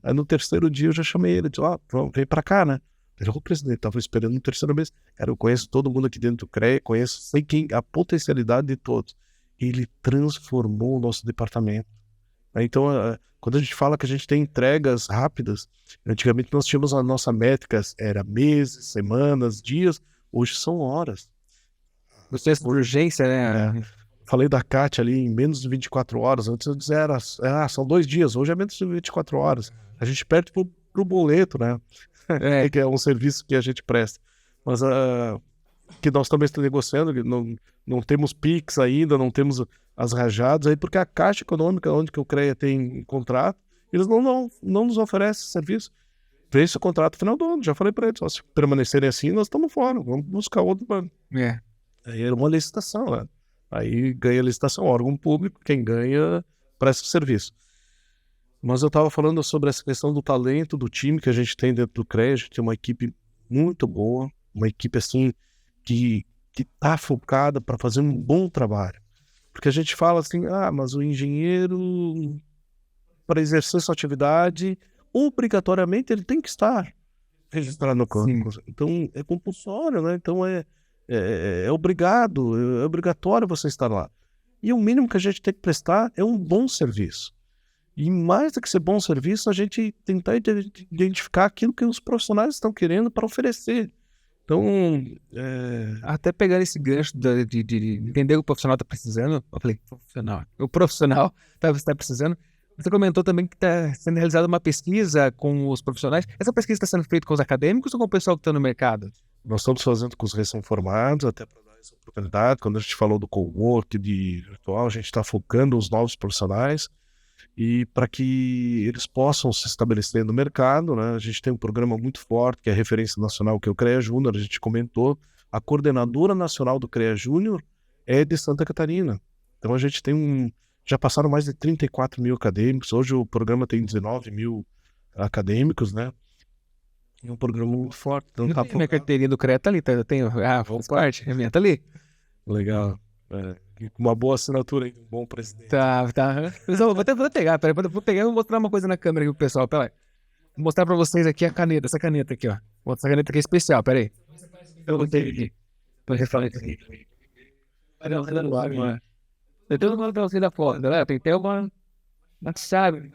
Aí no terceiro dia eu já chamei ele, disse, vem para cá, né? Ele, presidente, estava esperando no terceiro mês. Cara, eu conheço todo mundo aqui dentro do CREA, sei a potencialidade de todos. Ele transformou o nosso departamento. Então, quando a gente fala que a gente tem entregas rápidas, antigamente nós tínhamos a nossa métrica, era meses, semanas, dias, hoje são horas. Processo de urgência, né? Falei da Kátia ali em menos de 24 horas, antes eu dizia, são 2 dias, hoje é menos de 24 horas. A gente perde pro boleto, né? Que é um serviço que a gente presta. Mas que nós também estamos negociando, não temos PIX ainda, não temos as rajadas aí, porque a Caixa Econômica, onde que o CREA tem contrato, eles não nos oferecem serviço. Vence o contrato no final do ano, já falei para eles, se permanecerem assim, nós estamos fora, vamos buscar outro banco. Aí era uma licitação, né? Aí ganha a licitação, órgão público, quem ganha presta o serviço. Mas eu estava falando sobre essa questão do talento do time que a gente tem dentro do CREA. A gente tem uma equipe muito boa, uma equipe assim que está focada para fazer um bom trabalho. Porque a gente fala assim, mas o engenheiro, para exercer sua atividade, obrigatoriamente ele tem que estar registrado no campo. Então é compulsório, né? Então é obrigatório você estar lá. E o mínimo que a gente tem que prestar é um bom serviço. E mais do que ser bom serviço, a gente tentar identificar aquilo que os profissionais estão querendo para oferecer. Então, até pegar esse gancho de entender o que o profissional está precisando, eu falei, o profissional está precisando. Você comentou também que está sendo realizada uma pesquisa com os profissionais. Essa pesquisa está sendo feita com os acadêmicos ou com o pessoal que está no mercado? Nós estamos fazendo com os recém-formados, até para dar essa oportunidade. Quando a gente falou do cowork, de virtual, a gente está focando os novos profissionais e para que eles possam se estabelecer no mercado, né? A gente tem um programa muito forte, que é a referência nacional, que é o CREA Júnior. A gente comentou, a coordenadora nacional do CREA Júnior é de Santa Catarina. Então a gente tem já passaram mais de 34 mil acadêmicos, hoje o programa tem 19 mil acadêmicos, né? É um programa muito forte. Então minha carteirinha do CREA tá ali, eu tenho, vamos parte, a minha tá ali. Legal. Com uma boa assinatura aí, um bom presidente. Tá. Vou pegar, peraí, vou pegar e vou mostrar uma coisa na câmera aqui pro pessoal, peraí. Vou mostrar pra vocês aqui a caneta, essa caneta aqui, ó. Essa caneta aqui é especial, peraí. Eu botei aqui. Tô refalando aqui. Eu tenho uma pra você da foto, né? Tem que ter uma chave.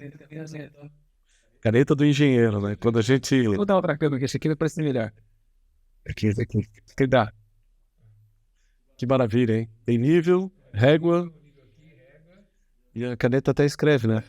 Caneta do engenheiro, né? Quando a gente... Vou dar outra câmera aqui, esse aqui vai parecer melhor. Aqui, esse aqui. Que dá. Que maravilha, hein? Tem nível, régua. E a caneta até escreve, né?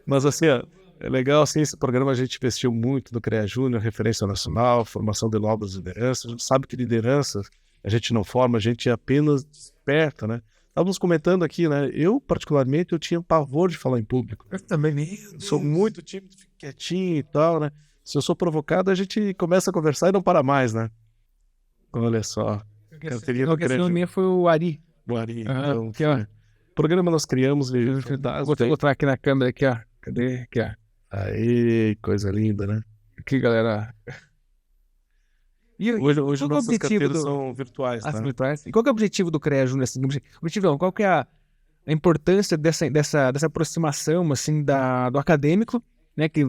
Mas assim, é legal, assim, esse programa a gente investiu muito no CREA Júnior, referência nacional, formação de novas lideranças. A gente sabe que liderança a gente não forma, a gente apenas desperta, né? Estávamos comentando aqui, né? Eu, particularmente, eu tinha pavor de falar em público. Eu também sou muito tímido, fico quietinho e tal, né? Se eu sou provocado, a gente começa a conversar e não para mais, né? Olha só. A questão minha foi o Ari. O Ari. Então, aqui, ó. O programa nós criamos... Vou mostrar aqui na câmera, aqui, ó. Cadê? Aqui, ó. Aí, coisa linda, né? Aqui, galera. E hoje nossos carteiros são virtuais, tá? Virtuais. E qual que é o objetivo do CREA Júnior? Assim, qual que é a importância dessa aproximação, assim, do acadêmico, né? Que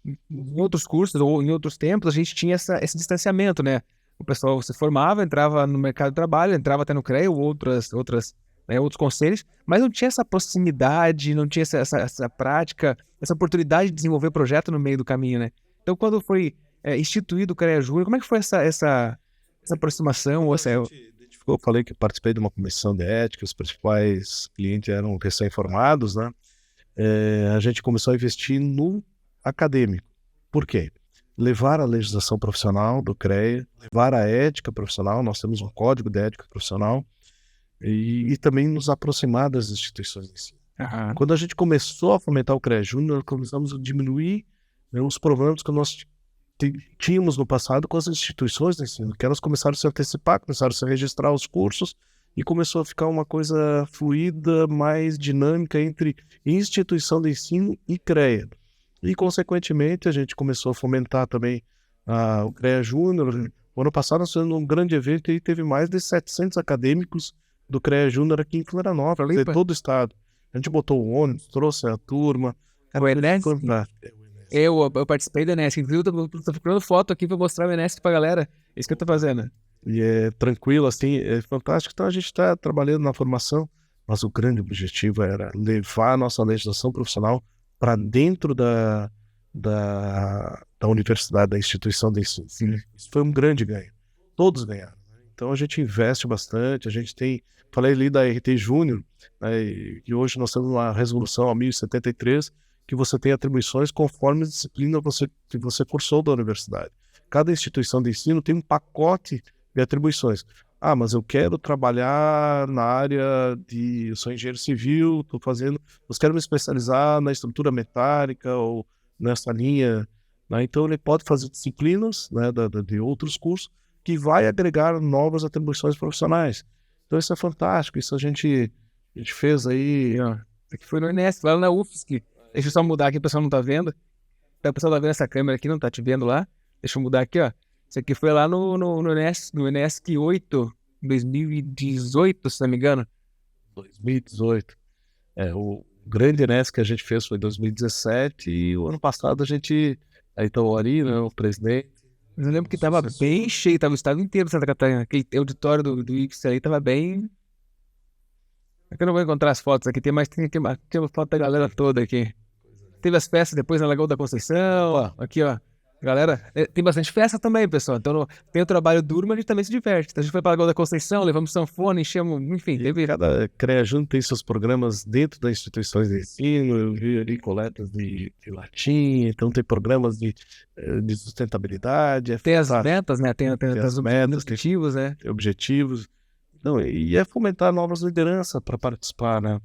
em outros cursos ou em outros tempos a gente tinha esse distanciamento, né? o pessoal se formava, entrava no mercado de trabalho, entrava até no CREA ou outros conselhos, mas não tinha essa proximidade, não tinha essa prática, essa oportunidade de desenvolver projeto no meio do caminho, né? Então, quando foi instituído o CREA Júnior, como é que foi essa aproximação? Ou Eu falei que participei de uma comissão de ética, os principais clientes eram recém-formados, né? A gente começou a investir no acadêmico. Por quê? Levar a legislação profissional do CREA, levar a ética profissional, nós temos um código de ética profissional, e também nos aproximar das instituições de ensino. Quando a gente começou a fomentar o CREA Júnior, começamos a diminuir, né, os problemas que nós tínhamos no passado com as instituições de ensino, que elas começaram a se antecipar, começaram a se registrar os cursos, e começou a ficar uma coisa fluida, mais dinâmica entre instituição de ensino e CREA. E, consequentemente, a gente começou a fomentar também o CREA Júnior. O ano passado nós fizemos um grande evento e teve mais de 700 acadêmicos do CREA Júnior aqui em Florianópolis, de todo o estado. A gente botou o ônibus, trouxe a turma. O Enes? Eu participei do Enes, inclusive eu tô procurando foto aqui para mostrar o Enes pra galera. É isso que eu tô fazendo. E é tranquilo, assim, é fantástico. Então a gente está trabalhando na formação, mas o grande objetivo era levar a nossa legislação profissional para dentro da universidade, da instituição de ensino. Isso foi um grande ganho. Todos ganharam. Então a gente investe bastante, a gente tem, falei ali da RT Júnior, né, e hoje nós temos uma resolução a 1073, que você tem atribuições conforme a disciplina que você cursou da universidade. Cada instituição de ensino tem um pacote de atribuições. Mas eu quero trabalhar na área eu sou engenheiro civil, eu quero me especializar na estrutura metálica ou nessa linha, né? Então ele pode fazer disciplinas, né, de outros cursos que vai agregar novas atribuições profissionais. Então isso é fantástico, isso a gente fez aí. Aqui foi no Enes, lá na UFSC. Deixa eu só mudar aqui, o pessoal não tá vendo. O pessoal tá vendo essa câmera aqui, não tá te vendo lá. Deixa eu mudar aqui, ó. Isso aqui foi lá no Enesc 8, 2018, se não me engano. 2018. O grande Enesc que a gente fez foi em 2017 e o ano passado a gente... Aí tá o Ari, né, o presidente. Mas eu lembro que tava bem cheio, tava o estado inteiro de Santa Catarina. Aquele auditório do IFSC aí tava bem... Aqui eu não vou encontrar as fotos aqui, tem uma foto da galera toda aqui. Teve as festas depois na Lagoa da Conceição, ó, aqui, ó. Galera, tem bastante festa também, pessoal. Então tem o trabalho duro, mas a gente também se diverte. Então a gente foi para a Lagoa da Conceição, levamos sanfona, enchemos, enfim. Cada CREA Júnior tem seus programas dentro das instituições de ensino. Eu vi ali coletas de latinha, então tem programas de sustentabilidade. Tem as metas, né? Tem as metas, objetivos, né? Tem objetivos. Não, e é fomentar novas lideranças para participar, né?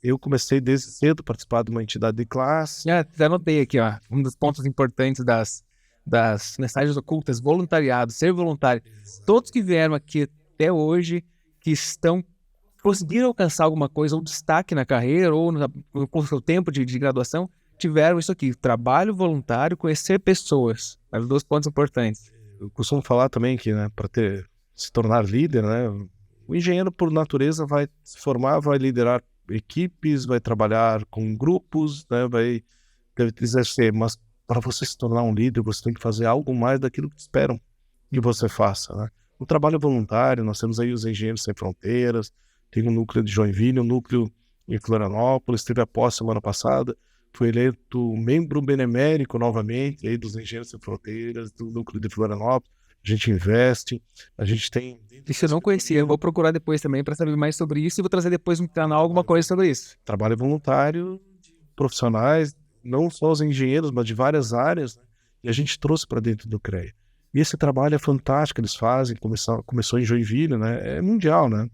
Eu comecei desde cedo a participar de uma entidade de classe. Já anotei aqui, ó, um dos pontos importantes das mensagens ocultas, voluntariado, ser voluntário. Todos que vieram aqui até hoje, que conseguiram alcançar alguma coisa, um destaque na carreira ou com o seu tempo de graduação, tiveram isso aqui, trabalho voluntário, conhecer pessoas. Os dois pontos importantes. Eu costumo falar também que, né, para se tornar líder, né, o engenheiro por natureza vai se formar, vai liderar equipes, vai trabalhar com grupos, né, vai exercer, mas para você se tornar um líder, você tem que fazer algo mais daquilo que esperam que você faça, né? O trabalho voluntário, nós temos aí os Engenheiros Sem Fronteiras, tem um núcleo de Joinville, um núcleo em Florianópolis, teve a posse semana passada, foi eleito membro benemérito novamente aí dos Engenheiros Sem Fronteiras, do núcleo de Florianópolis. A gente investe, a gente tem... Isso eu não conhecia, eu vou procurar depois também para saber mais sobre isso e vou trazer depois no canal alguma coisa sobre isso. Trabalho voluntário, profissionais, não só os engenheiros, mas de várias áreas, né? E a gente trouxe para dentro do CREA. E esse trabalho é fantástico, eles fazem, começou em Joinville, né? É mundial, né?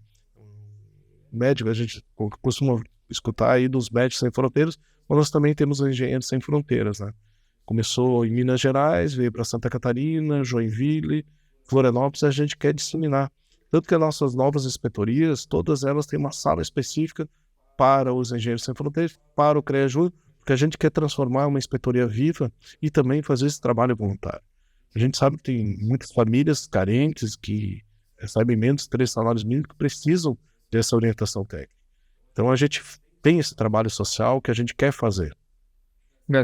Médico, a gente costuma escutar aí dos Médicos Sem Fronteiras, mas nós também temos os Engenheiros Sem Fronteiras, né? Começou em Minas Gerais, veio para Santa Catarina, Joinville, Florianópolis, a gente quer disseminar. Tanto que as nossas novas inspetorias, todas elas têm uma sala específica para os Engenheiros Sem Fronteiras, para o CREA Júnior, porque a gente quer transformar uma inspetoria viva e também fazer esse trabalho voluntário. A gente sabe que tem muitas famílias carentes que recebem menos de 3 salários mínimos que precisam dessa orientação técnica. Então a gente tem esse trabalho social que a gente quer fazer.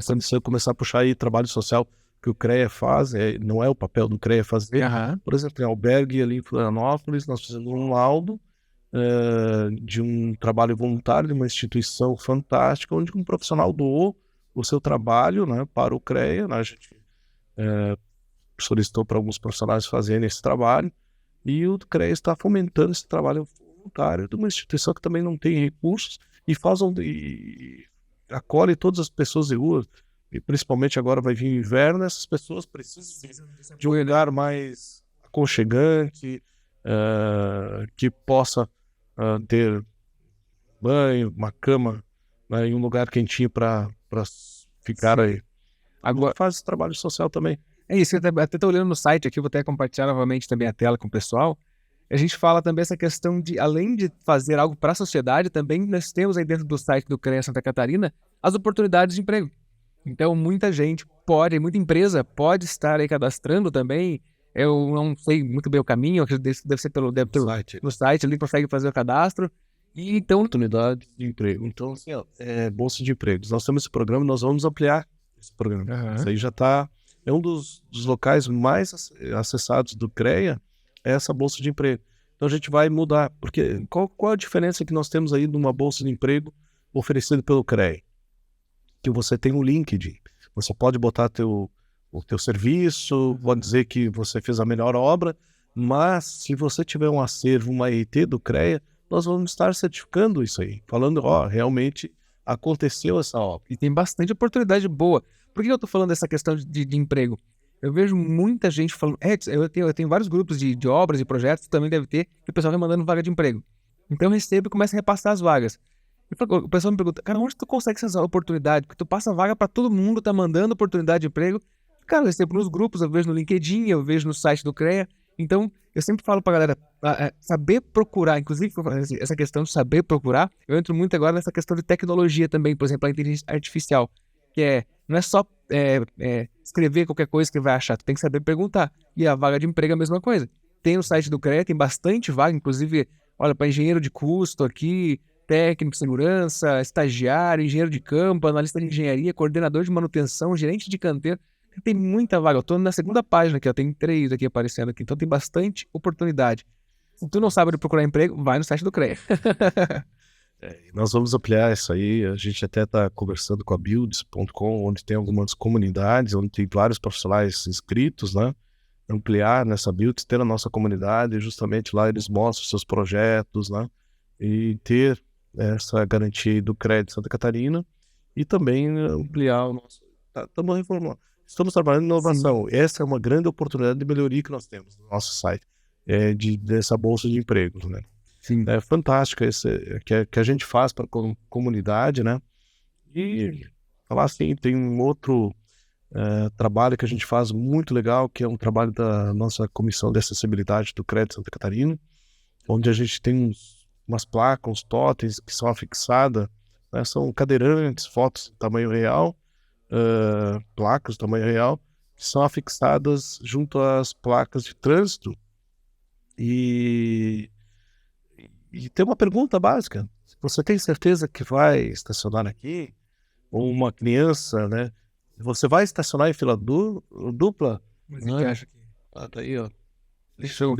Quando você começar a puxar aí trabalho social, que o CREA faz, não é o papel do CREA fazer. Aham. Por exemplo, em albergue ali em Florianópolis, nós fizemos um laudo de um trabalho voluntário de uma instituição fantástica, onde um profissional doou o seu trabalho, né, para o CREA, né, a gente solicitou para alguns profissionais fazerem esse trabalho, e o CREA está fomentando esse trabalho voluntário de uma instituição que também não tem recursos e acolhe todas as pessoas de rua, e principalmente agora vai vir o inverno, essas pessoas precisam de um lugar mais aconchegante, que possa ter banho, uma cama, né, em um lugar quentinho para ficar aí. Agora faz esse trabalho social também. É isso, eu até estou olhando no site aqui, vou até compartilhar novamente também a tela com o pessoal. A gente fala também essa questão de, além de fazer algo para a sociedade, também nós temos aí dentro do site do CREA Santa Catarina as oportunidades de emprego. Então, muita gente muita empresa pode estar aí cadastrando também. Eu não sei muito bem o caminho, acredito que deve ser no site ali, consegue fazer o cadastro. E então, Oportunidade de emprego. Então, assim, bolsa de empregos. Nós temos esse programa, nós vamos ampliar esse programa. Isso aí já está... É um dos locais mais acessados do CREA, é essa bolsa de emprego. Então, a gente vai mudar. Porque qual a diferença que nós temos aí de uma bolsa de emprego oferecida pelo CREA? Que você tem um LinkedIn. Você pode botar o teu serviço, pode dizer que você fez a melhor obra, mas se você tiver um acervo, uma EIT do CREA, nós vamos estar certificando isso aí, falando, realmente aconteceu essa obra. E tem bastante oportunidade boa. Por que eu estou falando dessa questão de emprego? Eu vejo muita gente falando, eu tenho vários grupos de obras e projetos, também deve ter, e o pessoal vai mandando vaga de emprego. Então eu recebo e começo a repassar as vagas. O pessoal me pergunta, cara, onde tu consegue essa oportunidade? Porque tu passa vaga para todo mundo, tá mandando oportunidade de emprego. Cara, eu recebo nos grupos, eu vejo no LinkedIn, eu vejo no site do CREA. Então, eu sempre falo pra galera, saber procurar, inclusive essa questão de saber procurar, eu entro muito agora nessa questão de tecnologia também, por exemplo, a inteligência artificial, que não é só escrever qualquer coisa que vai achar, tu tem que saber perguntar. E a vaga de emprego é a mesma coisa. Tem no site do CREA, tem bastante vaga, inclusive, olha, para engenheiro de custo aqui, técnico de segurança, estagiário, engenheiro de campo, analista de engenharia, coordenador de manutenção, gerente de canteiro. Tem muita vaga. Eu tô na segunda página aqui, tem 3 aqui aparecendo aqui. Então tem bastante oportunidade. Se tu não sabe onde procurar emprego, vai no site do CREA. Nós vamos ampliar isso aí. A gente até está conversando com a builds.com, onde tem algumas comunidades, onde tem vários profissionais inscritos, né? Ampliar nessa Builds, ter a nossa comunidade, justamente lá eles mostram seus projetos, né? E ter essa garantia do CREA de Santa Catarina e também ampliar o nosso... Estamos reformulando. Estamos trabalhando em inovação. Sim. Essa é uma grande oportunidade de melhoria que nós temos no nosso site, dessa bolsa de empregos, né? Sim. É fantástico que a gente faz para a comunidade, né? E falar assim, tem um outro trabalho que a gente faz muito legal, que é um trabalho da nossa Comissão de Acessibilidade do CREA de Santa Catarina, onde a gente tem umas placas, uns totens que são afixadas, né? São cadeirantes, fotos de tamanho real, placas de tamanho real, que são afixadas junto às placas de trânsito. E tem uma pergunta básica: você tem certeza que vai estacionar aqui? Ou uma criança, né? Você vai estacionar em fila dupla? Mas o que acha que... Tá aí, ó. Deixa eu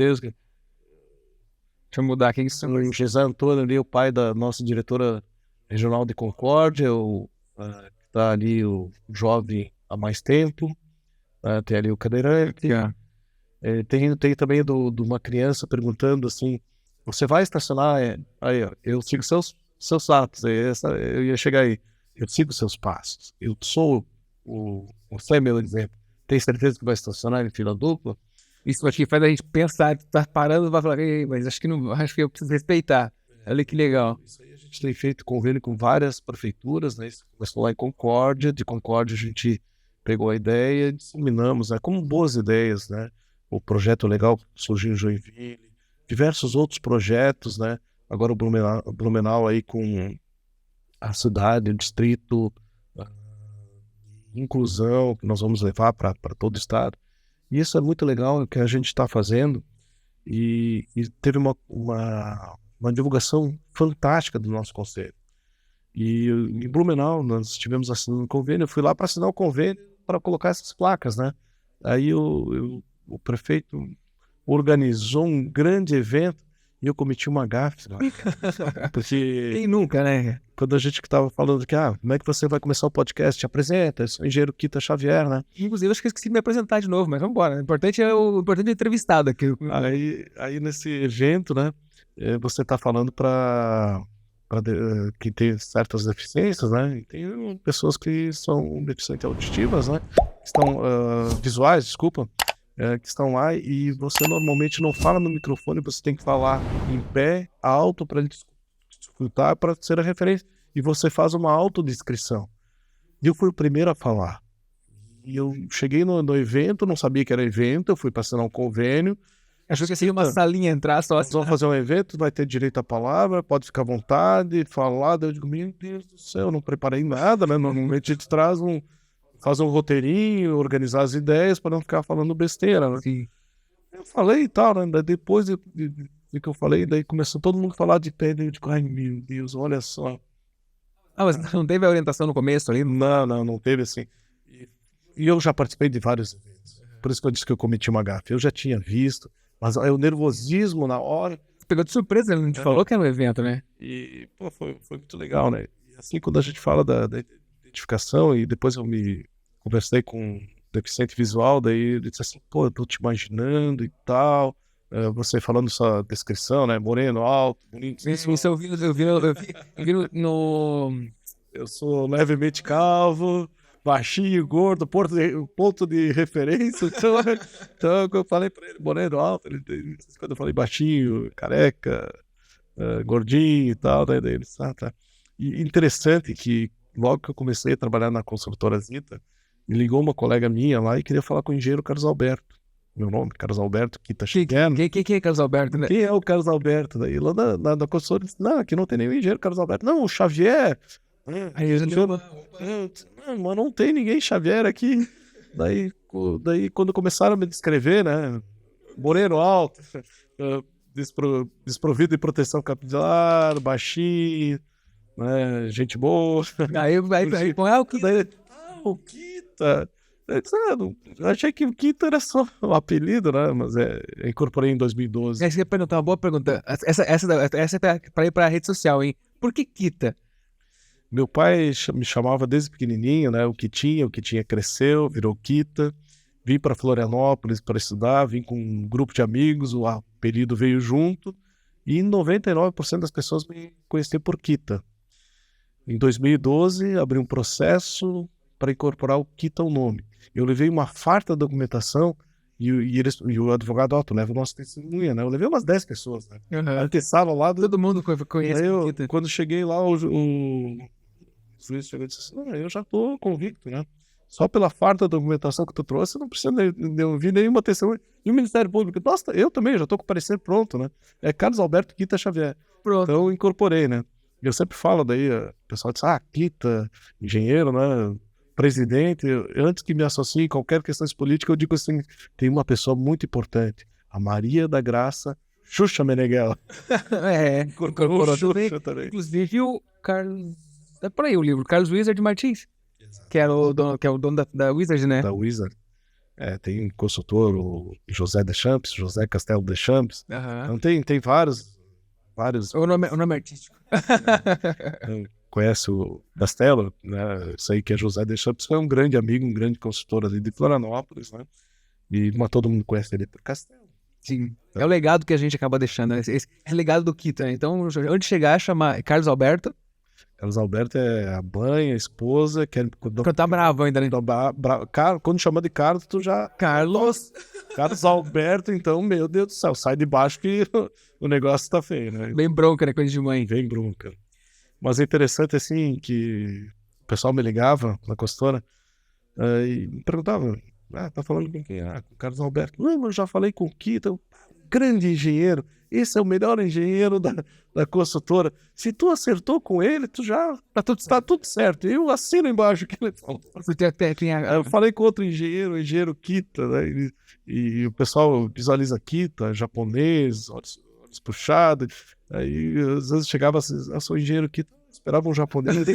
mudar aqui. O José Antônio ali, o pai da nossa diretora regional de Concórdia, tá ali o jovem há mais tempo, tem ali o cadeirante, tem também de uma criança perguntando assim, você vai estacionar? Aí, ó, eu sigo seus atos, eu ia chegar aí, eu sigo seus passos, eu sou você é meu exemplo, tem certeza que vai estacionar em fila dupla? Isso aqui faz a gente pensar, tá parando, vai falar, mas acho que eu preciso respeitar. Olha que legal. Isso aí a gente tem feito convênio com várias prefeituras, né? Isso começou lá em Concórdia, de Concórdia a gente pegou a ideia e disseminamos, né? Como boas ideias, né? O projeto legal surgiu em Joinville, diversos outros projetos, né? Agora o Blumenau aí com a cidade, o distrito, inclusão, que nós vamos levar para todo o estado. E isso é muito legal, o que a gente está fazendo, e teve uma divulgação fantástica do nosso conselho. E em Blumenau nós estivemos assinando um convênio, eu fui lá para assinar o convênio para colocar essas placas, né? Aí o prefeito organizou um grande evento e eu cometi uma gafe, né? Porque Quem nunca, né? quando a gente que estava falando que, como é que você vai começar o podcast? Te apresenta, eu sou o engenheiro Kita Xavier, né? Inclusive, acho que eu esqueci de me apresentar de novo, mas vamos embora. O importante é o entrevistado aqui. Aí nesse evento, né, você está falando para que tem certas deficiências, né? E tem pessoas que são deficientes auditivas, né? Que estão visuais, desculpa, que estão lá e você normalmente não fala no microfone, você tem que falar em pé, alto para ele escutar, para ser a referência. E você faz uma autodescrição. E eu fui o primeiro a falar. E eu cheguei no evento, não sabia que era evento, eu fui para assinar um convênio. Achou que seria uma salinha entrar só Nós vamos fazer um evento, vai ter direito à palavra, pode ficar à vontade, falar. Daí eu digo, meu Deus do céu, eu não preparei nada, né? Normalmente a gente faz um roteirinho, organizar as ideias para não ficar falando besteira, né? Sim. Eu falei e tal, né? Daí depois de que eu falei, daí começou todo mundo a falar de pé, daí eu digo, ai meu Deus, olha só. Mas não teve a orientação no começo ali? Não teve assim. E eu já participei de vários eventos. Por isso que eu disse que eu cometi uma gafe. Eu já tinha visto, mas é o nervosismo na hora. Pegou de surpresa, ele não te falou que era um evento, né? E, pô, foi muito legal, né? E assim, quando a gente fala da identificação, e depois eu me conversei com um deficiente visual, daí ele disse assim, pô, eu tô te imaginando e tal. Você falando sua descrição, né? Moreno, alto, bonito. Isso eu vi no... Eu sou levemente calvo, baixinho, gordo, ponto de referência. Então eu falei pra ele, moreno, alto, quando eu falei baixinho, careca, gordinho e tal, daí ele disse, tá. E interessante que logo que eu comecei a trabalhar na construtora Zita, me ligou uma colega minha lá e queria falar com o engenheiro Carlos Alberto. Meu nome, Carlos Alberto, que tá chegando. Quem é Carlos Alberto, né? Quem é o Carlos Alberto? Daí lá na construtora disse, não, aqui não tem nenhum engenheiro Carlos Alberto. Não, o Xavier. Aí eu já Mas não tem ninguém Xavier aqui. Daí quando começaram a me descrever, né? Moreno alto, desprovido de proteção capilar, baixinho, né? Gente boa. Aí põe o que... O Kita. Eu achei que o Kita era só um apelido, né? Mas eu incorporei em 2012. Essa é uma boa pergunta. Essa é pra ir pra rede social, hein? Por que Kita? Meu pai me chamava desde pequenininho, né? O Kitinha cresceu, virou Kita. Vim para Florianópolis para estudar, vim com um grupo de amigos, o apelido veio junto. E 99% das pessoas me conheciam por Kita. Em 2012, abri um processo para incorporar o Kita ao nome. Eu levei uma farta documentação e o advogado, tu leva o nosso testemunha, né? Eu levei umas 10 pessoas, né? Atestaram lá. Todo mundo conhece o Kita. Quando cheguei lá, o juiz chegou e disse assim, eu já estou convicto, né? Só pela farta da documentação que tu trouxe, não precisa de ouvir nenhuma testemunha. E o Ministério Público, nossa, eu também, já estou com o parecer pronto, né? É Carlos Alberto Kita Xavier. Pronto. Então, eu incorporei, né? Eu sempre falo daí, o pessoal diz, Kita, engenheiro, né? Presidente. Antes que me associe em qualquer questão política, eu digo assim, tem uma pessoa muito importante, a Maria da Graça Xuxa Meneghel. Incorporou Xuxa também. Inclusive o Carlos... É por aí o livro, Carlos Wizard Martins. Exato. Que é o dono da Wizard, né? Da Wizard. Tem um consultor, o José Deschamps, José Castelo Deschamps. Então tem vários. O nome é artístico. Conhece o Castelo, né? Isso aí que é José Deschamps, é um grande amigo, um grande consultor ali de Florianópolis, né? Mas todo mundo conhece ele por Castelo. Sim, é o legado que a gente acaba deixando, né? Esse é o legado do Kita, né? Então, onde chegar, chamar Carlos Alberto. Carlos Alberto é a mãe, a esposa. Quando tá bravo ainda, né? Quando chama de Carlos, tu já... Carlos Alberto, então, meu Deus do céu, sai de baixo que o negócio tá feio, né? Bem bronca, né? Coisa de mãe. Bem bronca. Mas é interessante, assim, que o pessoal me ligava na consultora e me perguntava, tá falando com quem? Com o Carlos Alberto. Não, eu já falei com o Kita, grande engenheiro. Esse é o melhor engenheiro da consultora. Se tu acertou com ele, tu já tá tudo certo. Eu assino embaixo o que ele falou. Eu falei com outro engenheiro, o engenheiro Kita, né? E o pessoal visualiza Kita, japonês, olhos puxados. Aí às vezes chegava assim, eu sou engenheiro Kita, esperava um japonês.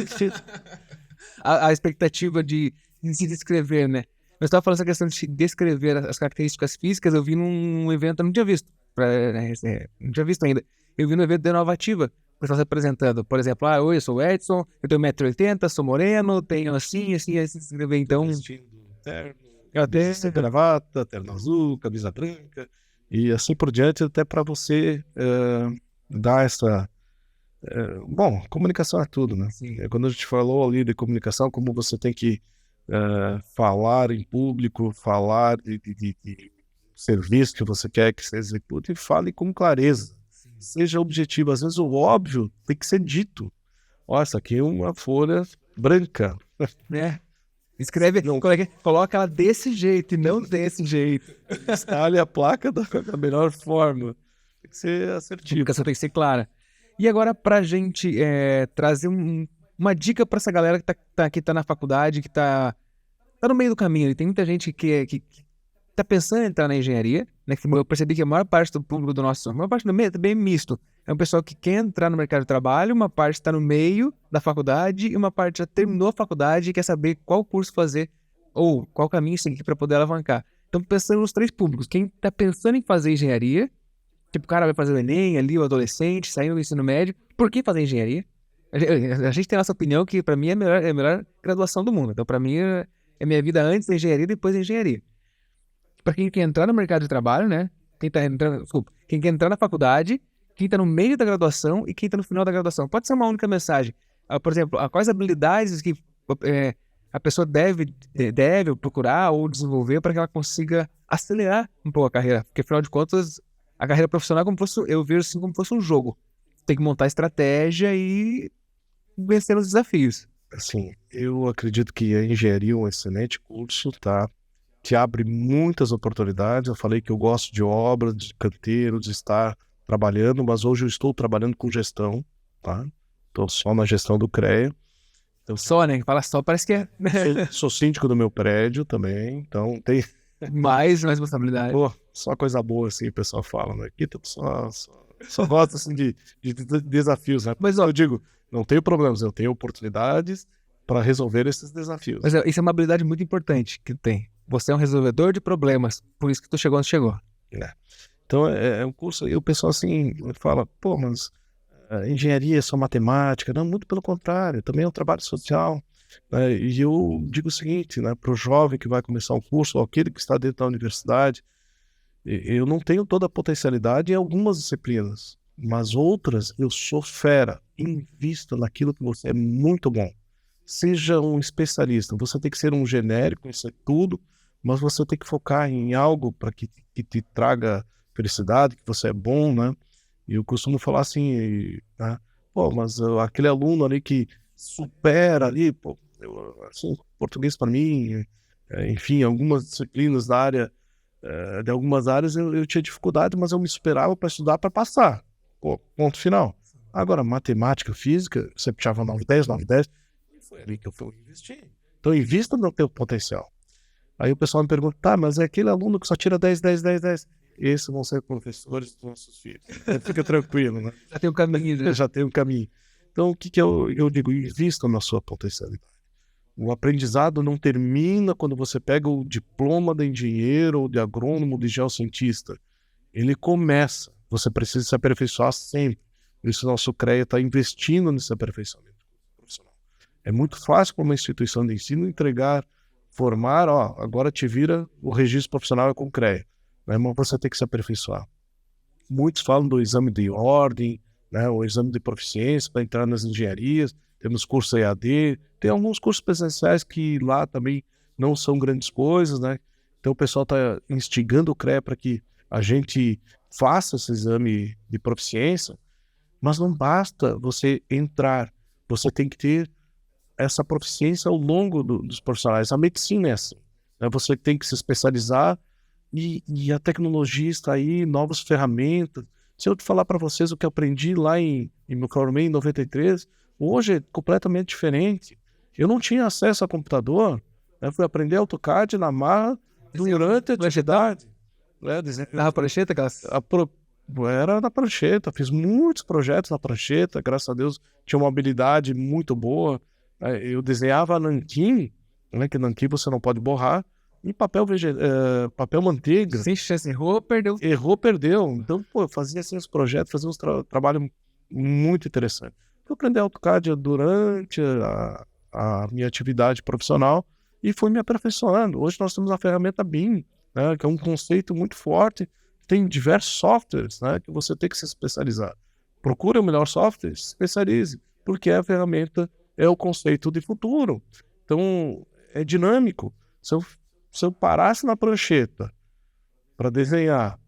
A expectativa de se descrever, né? Mas estava falando essa questão de descrever as características físicas, eu vi num evento, eu não tinha visto, não tinha visto ainda. Eu vi no evento da Inovativa, o pessoal se apresentando, por exemplo, oi, eu sou o Edson, eu tenho 1,80 m, sou moreno, tenho assim, escrever, então... Terno, Eu até... gravata, terno azul, camisa branca, e assim por diante, até para você dar essa... bom, comunicação é tudo, né? Quando a gente falou ali de comunicação, como você tem que falar em público, falar de serviço que você quer que se execute, fale com clareza. Seja objetivo. Às vezes o óbvio tem que ser dito. Olha, essa aqui é uma folha branca. Escreve, Não. Coloca ela desse jeito e não desse jeito. Instale a placa da melhor forma. Tem que ser assertivo. A comunicação tem que ser clara. E agora, pra gente trazer uma dica pra essa galera que tá na faculdade, que tá no meio do caminho. Tem muita gente que tá pensando em entrar na engenharia, né? Que eu percebi que a maior parte do público a maior parte do meio é bem misto. É um pessoal que quer entrar no mercado de trabalho, uma parte está no meio da faculdade e uma parte já terminou a faculdade e quer saber qual curso fazer ou qual caminho seguir para poder alavancar. Então, pensando nos 3 públicos. Quem está pensando em fazer engenharia, tipo, o cara vai fazer o Enem ali, o adolescente, saindo do ensino médio, por que fazer engenharia? A gente tem a nossa opinião que, para mim, é a melhor graduação do mundo. Então, para mim, é minha vida antes da engenharia e depois da engenharia. Para quem quer entrar no mercado de trabalho, né? Quem quer entrar na faculdade, quem está no meio da graduação e quem está no final da graduação. Pode ser uma única mensagem. Por exemplo, quais habilidades que a pessoa deve procurar ou desenvolver para que ela consiga acelerar um pouco a carreira. Porque, afinal de contas, a carreira profissional, eu vejo assim como fosse um jogo. Tem que montar estratégia e vencer os desafios. Assim, eu acredito que a engenharia é um excelente curso, tá? Que abre muitas oportunidades. Eu falei que eu gosto de obra, de canteiro, de estar trabalhando, mas hoje eu estou trabalhando com gestão, tá? Estou só na gestão do CREA. Então, só, né? Fala só, parece que é... Sou síndico do meu prédio também, então tem... mais responsabilidade. Pô, só coisa boa, assim, o pessoal fala, né? Aqui só gosto, assim, de desafios, né? Mas eu digo, não tenho problemas, eu tenho oportunidades para resolver esses desafios. Mas isso é uma habilidade muito importante que tem. Você é um resolvedor de problemas, por isso que tu chegou onde chegou. Então é um curso, e o pessoal assim fala, pô, mas engenharia é só matemática. Não, muito pelo contrário, também é um trabalho social. E eu digo o seguinte, né, para o jovem que vai começar um curso, ou aquele que está dentro da universidade, eu não tenho toda a potencialidade em algumas disciplinas, mas outras eu sou fera. Invista naquilo que você é muito bom. Seja um especialista. Você tem que ser um genérico, isso é tudo, mas você tem que focar em algo para que te traga felicidade, que você é bom, né? E eu costumo falar assim, né? Pô, mas aquele aluno ali que supera ali, pô, assim, português para mim, enfim, algumas disciplinas da área, de algumas áreas eu tinha dificuldade, mas eu me superava para estudar para passar. Pô, ponto final. Agora, matemática, física, você puxava 9, 10, foi ali que eu fui investir. Então, invista no teu potencial. Aí o pessoal me pergunta, tá, mas é aquele aluno que só tira 10. Esses vão ser professores dos nossos filhos. Fica tranquilo, né? Já tem um caminho. Né? Já tem um caminho. Então, o que eu digo? Invista na sua potencialidade. O aprendizado não termina quando você pega o diploma de engenheiro, ou de agrônomo, de geocientista. Ele começa. Você precisa se aperfeiçoar sempre. Por isso, o nosso CREA está investindo nesse aperfeiçoamento profissional. É muito fácil para uma instituição de ensino formar, agora te vira o registro profissional é com o CREA. Né? Mas você tem que se aperfeiçoar. Muitos falam do exame de ordem, né? O exame de proficiência para entrar nas engenharias. Temos curso EAD, tem alguns cursos presenciais que lá também não são grandes coisas, né? Então o pessoal está instigando o CREA para que a gente faça esse exame de proficiência, mas não basta você entrar, você tem que ter essa proficiência ao longo dos profissionais. A medicina é assim, né? Você tem que se especializar e a tecnologia está aí, novas ferramentas. Se eu te falar para vocês o que eu aprendi lá em Microorman em 93, hoje é completamente diferente. Eu não tinha acesso a computador, né? Fui aprender AutoCAD na marra durante a atividade. Na prancheta? Era na prancheta, fiz muitos projetos na prancheta, graças a Deus tinha uma habilidade muito boa. Eu desenhava nanquim, né, que nanquim você não pode borrar, E papel manteiga, Sem chance, errou, perdeu. errou, perdeu. Então, pô, eu fazia assim os projetos, fazia uns trabalho muito interessante. Eu aprendi AutoCAD durante a minha atividade profissional e fui me aperfeiçoando. Hoje nós temos a ferramenta BIM, né, que é um conceito muito forte. Tem diversos softwares, né, que você tem que se especializar. Procure o melhor software, se especialize, porque a ferramenta é o conceito de futuro. Então, é dinâmico. Se eu parasse na prancheta para desenhar,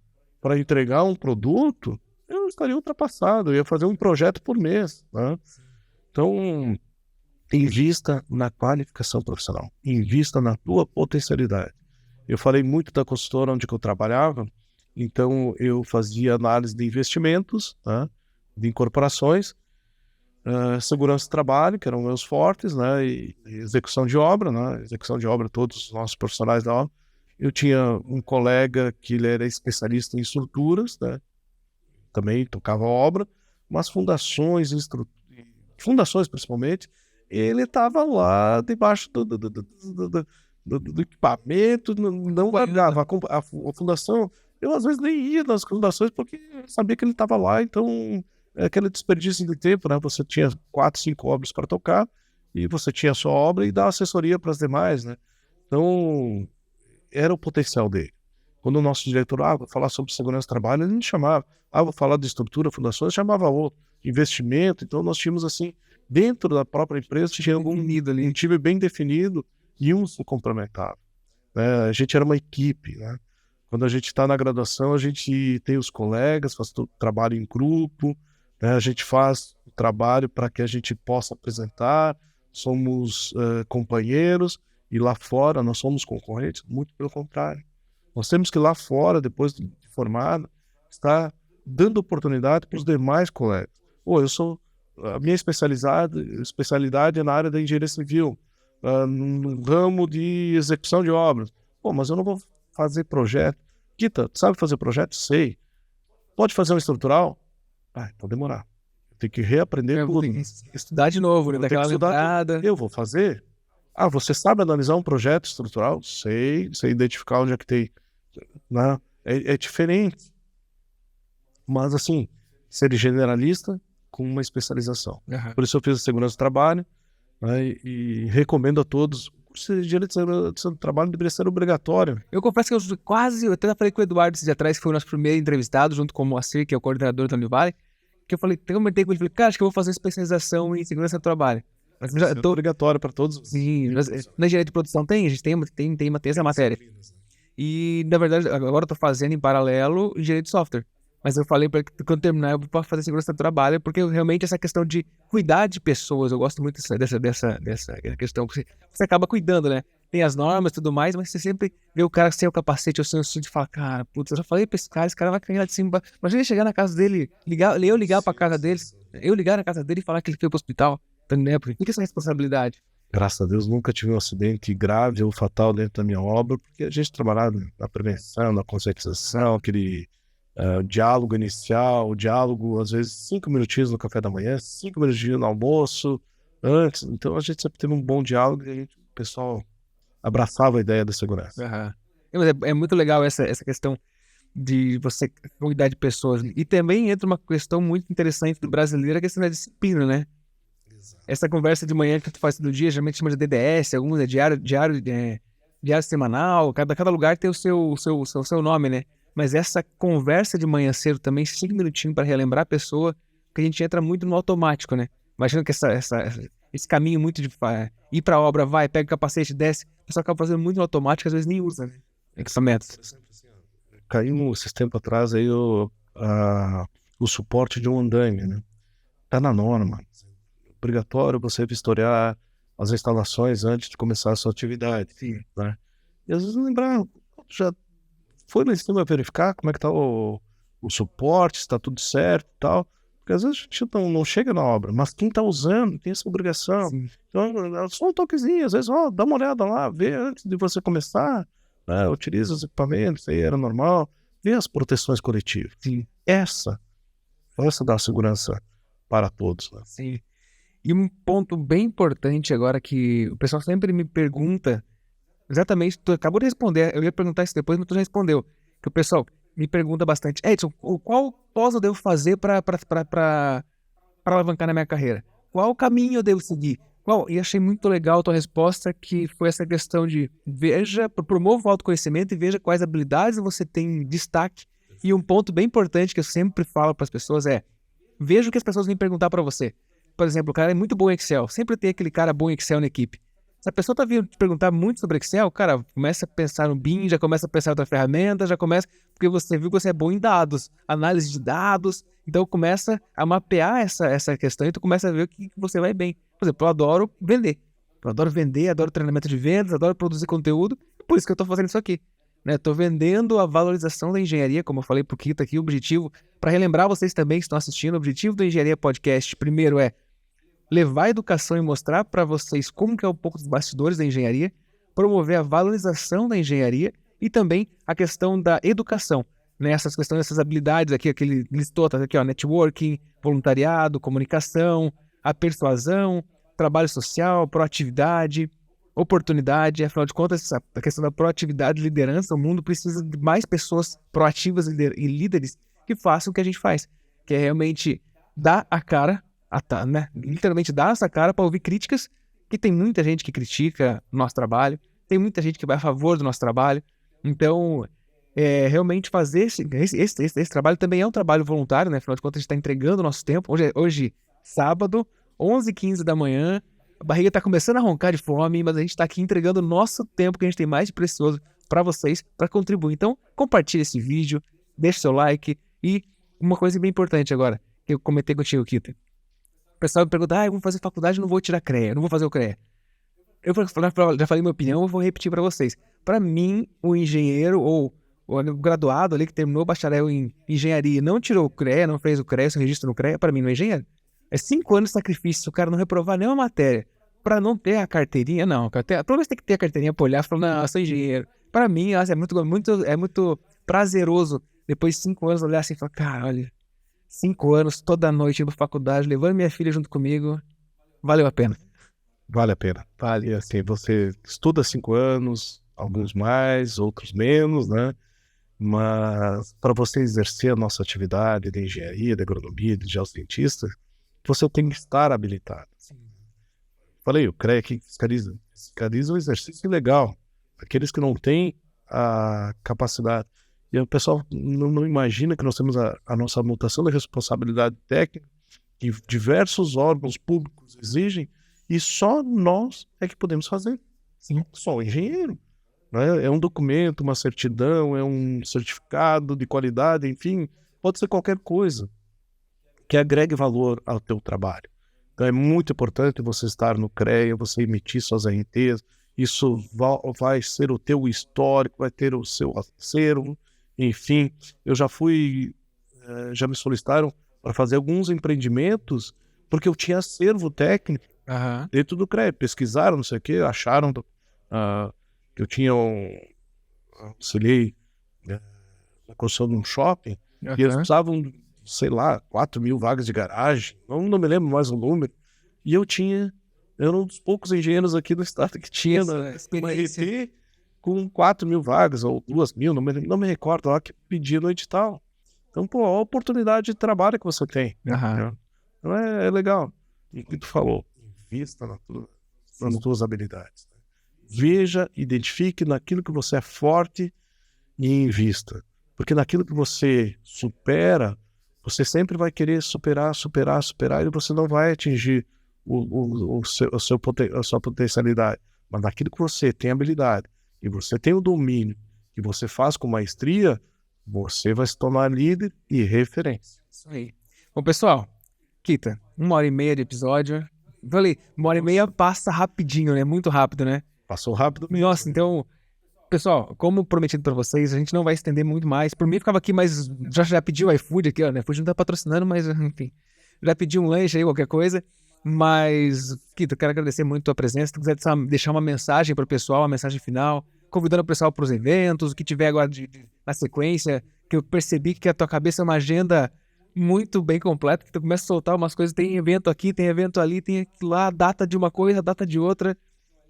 para entregar um produto, eu estaria ultrapassado, eu ia fazer um projeto por mês, né? Então, invista na qualificação profissional, invista na tua potencialidade. Eu falei muito da consultora onde eu trabalhava, então eu fazia análise de investimentos, né, de incorporações, segurança do trabalho, que eram meus fortes, né, e execução de obra, né, execução de obra, todos os nossos profissionais da obra. Eu tinha um colega que ele era especialista em estruturas, né, também tocava obra, mas fundações principalmente, ele estava lá debaixo do equipamento, não largava a fundação. Eu às vezes nem ia nas fundações porque eu sabia que ele estava lá, então é aquele desperdício de tempo, né? Você tinha 4, 5 obras para tocar e você tinha a sua obra e dá assessoria para as demais, né? Então era o potencial dele. Quando o nosso diretor, vou falar sobre segurança do trabalho, ele me chamava. Vou falar de estrutura, fundações, chamava outro. Investimento, então nós tínhamos assim, dentro da própria empresa, tinha um time bem definido e um se complementava, né? A gente era uma equipe, né? Quando a gente está na graduação, a gente tem os colegas, faz todo o trabalho em grupo, né? A gente faz o trabalho para que a gente possa apresentar, somos companheiros, e lá fora nós somos concorrentes, muito pelo contrário. Nós temos que ir lá fora, depois de formado, estar dando oportunidade para os demais colegas. A minha especialidade é na área da engenharia civil, no ramo de execução de obras. Mas eu não vou fazer projeto. Kita, sabe fazer projeto? Sei. Pode fazer um estrutural? Então demorar. Tem que reaprender tudo. Estudar de novo, né? Daquela lembrada. Eu vou fazer. Você sabe analisar um projeto estrutural? Sei identificar onde é que tem, né? É diferente. Mas assim, ser generalista com uma especialização. Uhum. Por isso eu fiz a segurança do trabalho, né, e recomendo a todos. O curso de engenharia de segurança do trabalho deveria ser obrigatório. Eu confesso que eu até falei com o Eduardo esses dias atrás, que foi o nosso primeiro entrevistado, junto com o Moacir, que é o coordenador da Univale, que eu comentei com ele, cara, acho que eu vou fazer especialização em segurança do trabalho. Mas É obrigatório para todos. Sim, na engenharia de produção tem, a gente tem essa matéria. E, na verdade, agora eu tô fazendo em paralelo engenharia de software. Mas eu falei para ele que quando terminar eu vou fazer segurança do trabalho, porque realmente essa questão de cuidar de pessoas, eu gosto muito dessa questão, porque você acaba cuidando, né? Tem as normas e tudo mais, mas você sempre vê o cara sem o capacete ou sem o cinto e fala, cara, putz, eu já falei pra esse cara vai cair lá de cima. Imagina ele chegar na casa dele, eu ligar pra casa dele, eu ligar na casa dele e falar que ele foi pro hospital. Então, né? Porque tem essa responsabilidade. Graças a Deus nunca tive um acidente grave ou fatal dentro da minha obra, porque a gente trabalhava na prevenção, na conscientização, aquele diálogo inicial, o diálogo às vezes 5 minutinhos no café da manhã, 5 minutinhos no almoço, antes. Então a gente sempre teve um bom diálogo e o pessoal abraçava a ideia da segurança. Uhum. Mas é muito legal essa questão de você cuidar de pessoas. E também entra uma questão muito interessante do brasileiro, a questão da disciplina, né? Essa conversa de manhã que tu faz todo dia, geralmente chama de DDS, alguns é diário semanal, cada lugar tem o seu nome, né? Mas essa conversa de manhã cedo também, 5 minutinhos para relembrar a pessoa, que a gente entra muito no automático, né? Imagina que esse caminho muito de ir pra obra, vai, pega o capacete, desce, o pessoal acaba fazendo muito no automático, às vezes nem usa, né? Equipamentos. Caiu esses tempos atrás aí o suporte de um andaime, né? Tá na norma. Obrigatório você vistoriar as instalações antes de começar a sua atividade. Sim. Né? E às vezes lembrar, já foi lá em cima verificar como é que tá o suporte, se tá tudo certo e tal. Porque às vezes a gente não chega na obra, mas quem tá usando tem essa obrigação. Sim. Então, é só um toquezinho, às vezes, dá uma olhada lá, vê antes de você começar, né? Utiliza os equipamentos, isso aí era normal, vê as proteções coletivas. Sim. Essa dá segurança para todos. Né? Sim. E um ponto bem importante agora que o pessoal sempre me pergunta Exatamente, tu acabou de responder. Eu ia perguntar isso depois, mas tu já respondeu. Que o pessoal me pergunta bastante: Edson, qual pós eu devo fazer para alavancar na minha carreira? Qual caminho eu devo seguir? E achei muito legal a tua resposta, que foi essa questão de promova o autoconhecimento e veja quais habilidades você tem em destaque. E um ponto bem importante que eu sempre falo para as pessoas é: veja o que as pessoas vêm perguntar para você. Por exemplo, o cara é muito bom em Excel. Sempre tem aquele cara bom em Excel na equipe. Se a pessoa tá vindo te perguntar muito sobre Excel, cara, começa a pensar no BIM, já começa a pensar em outra ferramenta, já começa... Porque você viu que você é bom em dados, análise de dados. Então começa a mapear essa questão e tu começa a ver o que você vai bem. Por exemplo, eu adoro vender. Eu adoro vender, adoro treinamento de vendas, adoro produzir conteúdo. Por isso que eu tô fazendo isso aqui. Né? Tô vendendo a valorização da engenharia, como eu falei pro Kita aqui, o objetivo, para relembrar vocês também que estão assistindo, o objetivo do Engenharia Podcast, primeiro é levar a educação e mostrar para vocês como que é um pouco dos bastidores da engenharia, promover a valorização da engenharia e também a questão da educação, né? Essas questões, essas habilidades aqui, aquele listou, tá aqui, ó, networking, voluntariado, comunicação, a persuasão, trabalho social, proatividade, oportunidade. Afinal de contas, a questão da proatividade e liderança, o mundo precisa de mais pessoas proativas e líderes que façam o que a gente faz, que é realmente dar a cara, né? Literalmente dar essa cara para ouvir críticas, que tem muita gente que critica o nosso trabalho, tem muita gente que vai a favor do nosso trabalho. Então, realmente fazer esse trabalho também é um trabalho voluntário, né? Afinal de contas, a gente está entregando o nosso tempo. Hoje sábado, 11h15 da manhã, a barriga está começando a roncar de fome, mas a gente está aqui entregando o nosso tempo que a gente tem mais de precioso para vocês, para contribuir. Então, compartilhe esse vídeo, deixe seu like e uma coisa bem importante agora, que eu comentei contigo, Kita. O pessoal me pergunta, eu vou fazer faculdade, não vou tirar CREA, não vou fazer o CREA. Eu já falei minha opinião, eu vou repetir para vocês. Para mim, o engenheiro ou o graduado ali que terminou o bacharel em engenharia, não tirou o CREA, não fez o CREA, seu registro no CREA, para mim não é engenheiro. É 5 anos de sacrifício, se o cara não reprovar nenhuma matéria para não ter a carteirinha, não. Pelo menos tem que ter a carteirinha para olhar e falar, não, eu sou engenheiro. Para mim, é muito prazeroso, depois de 5 anos, olhar assim e falar, cara, olha, 5 anos, toda noite indo pra faculdade, levando minha filha junto comigo, valeu a pena. Vale a pena. Vale. E assim, você estuda 5 anos, alguns mais, outros menos, né? Mas para você exercer a nossa atividade de engenharia, de agronomia, de geocientista, você tem que estar habilitado. Falei, o CREA aqui fiscaliza o exercício legal. Aqueles que não têm a capacidade. E o pessoal não imagina que nós temos a nossa mutação de responsabilidade técnica, que diversos órgãos públicos exigem, e só nós é que podemos fazer. Sim. Só o engenheiro. É um documento, uma certidão, é um certificado de qualidade, enfim, pode ser qualquer coisa que agregue valor ao teu trabalho. Então é muito importante você estar no CREA, você emitir suas RTs, isso vai ser o teu histórico, vai ter o seu acervo, enfim. Eu já me solicitaram para fazer alguns empreendimentos, porque eu tinha acervo técnico dentro do CREA, pesquisaram, não sei o que, acharam que eu tinha auxiliei na construção de um shopping, e eles precisavam, sei lá, 4.000 vagas de garagem, não me lembro mais o número, e eu era um dos poucos engenheiros aqui do estado que tinha uma RT com 4.000 vagas, ou 2.000, não me recordo lá, que pedia no edital. Então, a oportunidade de trabalho que você tem. Então é legal. E o que tu falou, invista nas tuas habilidades. Veja, identifique naquilo que você é forte e invista. Porque naquilo que você supera, você sempre vai querer superar, e você não vai atingir a sua potencialidade. Mas naquilo que você tem habilidade, e você tem o domínio, que você faz com maestria, você vai se tornar líder e referência. Isso aí. Bom, pessoal, Kita, 1h30 de episódio. Falei, 1h30 passa rapidinho, né? Muito rápido, né? Passou rápido mesmo. Nossa, então, pessoal, como prometido para vocês, a gente não vai estender muito mais. Por mim, ficava aqui, mas já pedi o iFood aqui, ó, né? iFood não tá patrocinando, mas enfim. Já pedi um lanche aí, qualquer coisa. Mas, Kita, eu quero agradecer muito a tua presença. Se tu quiser deixar uma mensagem para o pessoal, uma mensagem final, convidando o pessoal para os eventos, o que tiver agora na sequência, que eu percebi que a tua cabeça é uma agenda muito bem completa, que tu começa a soltar umas coisas, tem evento aqui, tem evento ali, tem aqui lá, data de uma coisa, data de outra.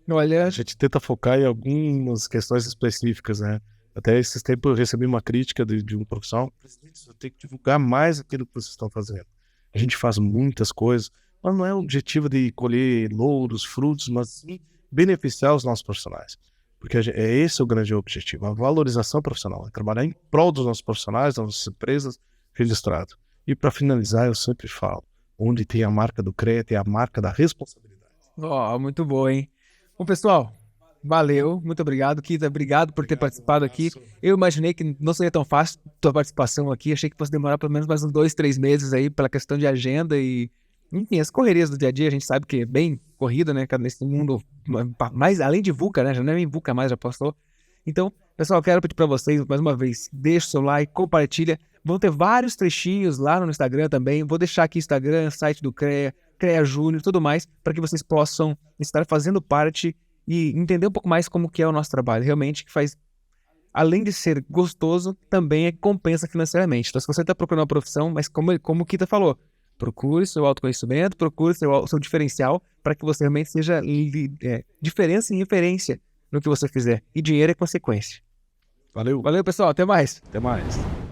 Olha, A gente tenta focar em algumas questões específicas, né? Até esses tempos eu recebi uma crítica de um profissional: presidente, você tem que divulgar mais aquilo que vocês estão fazendo. A gente faz muitas coisas, mas não é o objetivo de colher louros, frutos, mas sim beneficiar os nossos profissionais. Porque é esse o grande objetivo, a valorização profissional, é trabalhar em prol dos nossos profissionais, das nossas empresas registradas. E para finalizar, eu sempre falo, onde tem a marca do CREA, tem a marca da responsabilidade. ó, muito bom, hein? Bom, pessoal, valeu, muito obrigado, Kita, obrigado por ter participado aqui. Eu imaginei que não seria tão fácil tua participação aqui, achei que fosse demorar pelo menos mais uns 2, 3 meses aí pela questão de agenda e, enfim, as correrias do dia a dia, a gente sabe que é bem corrida, né, nesse mundo, mais além de VUCA, né, já não é nem VUCA mais, já postou. Então, pessoal, quero pedir para vocês, mais uma vez, deixa o seu like, compartilha, vão ter vários trechinhos lá no Instagram também, vou deixar aqui o Instagram, site do CREA, CREA Júnior, tudo mais, para que vocês possam estar fazendo parte e entender um pouco mais como que é o nosso trabalho. Realmente, que faz, além de ser gostoso, também compensa financeiramente. Então, se você está procurando uma profissão, mas como o Kita falou, procure seu autoconhecimento, procure seu diferencial, para que você realmente seja diferença em referência no que você fizer. E dinheiro é consequência. Valeu, Valeu, pessoal. Até mais. até mais.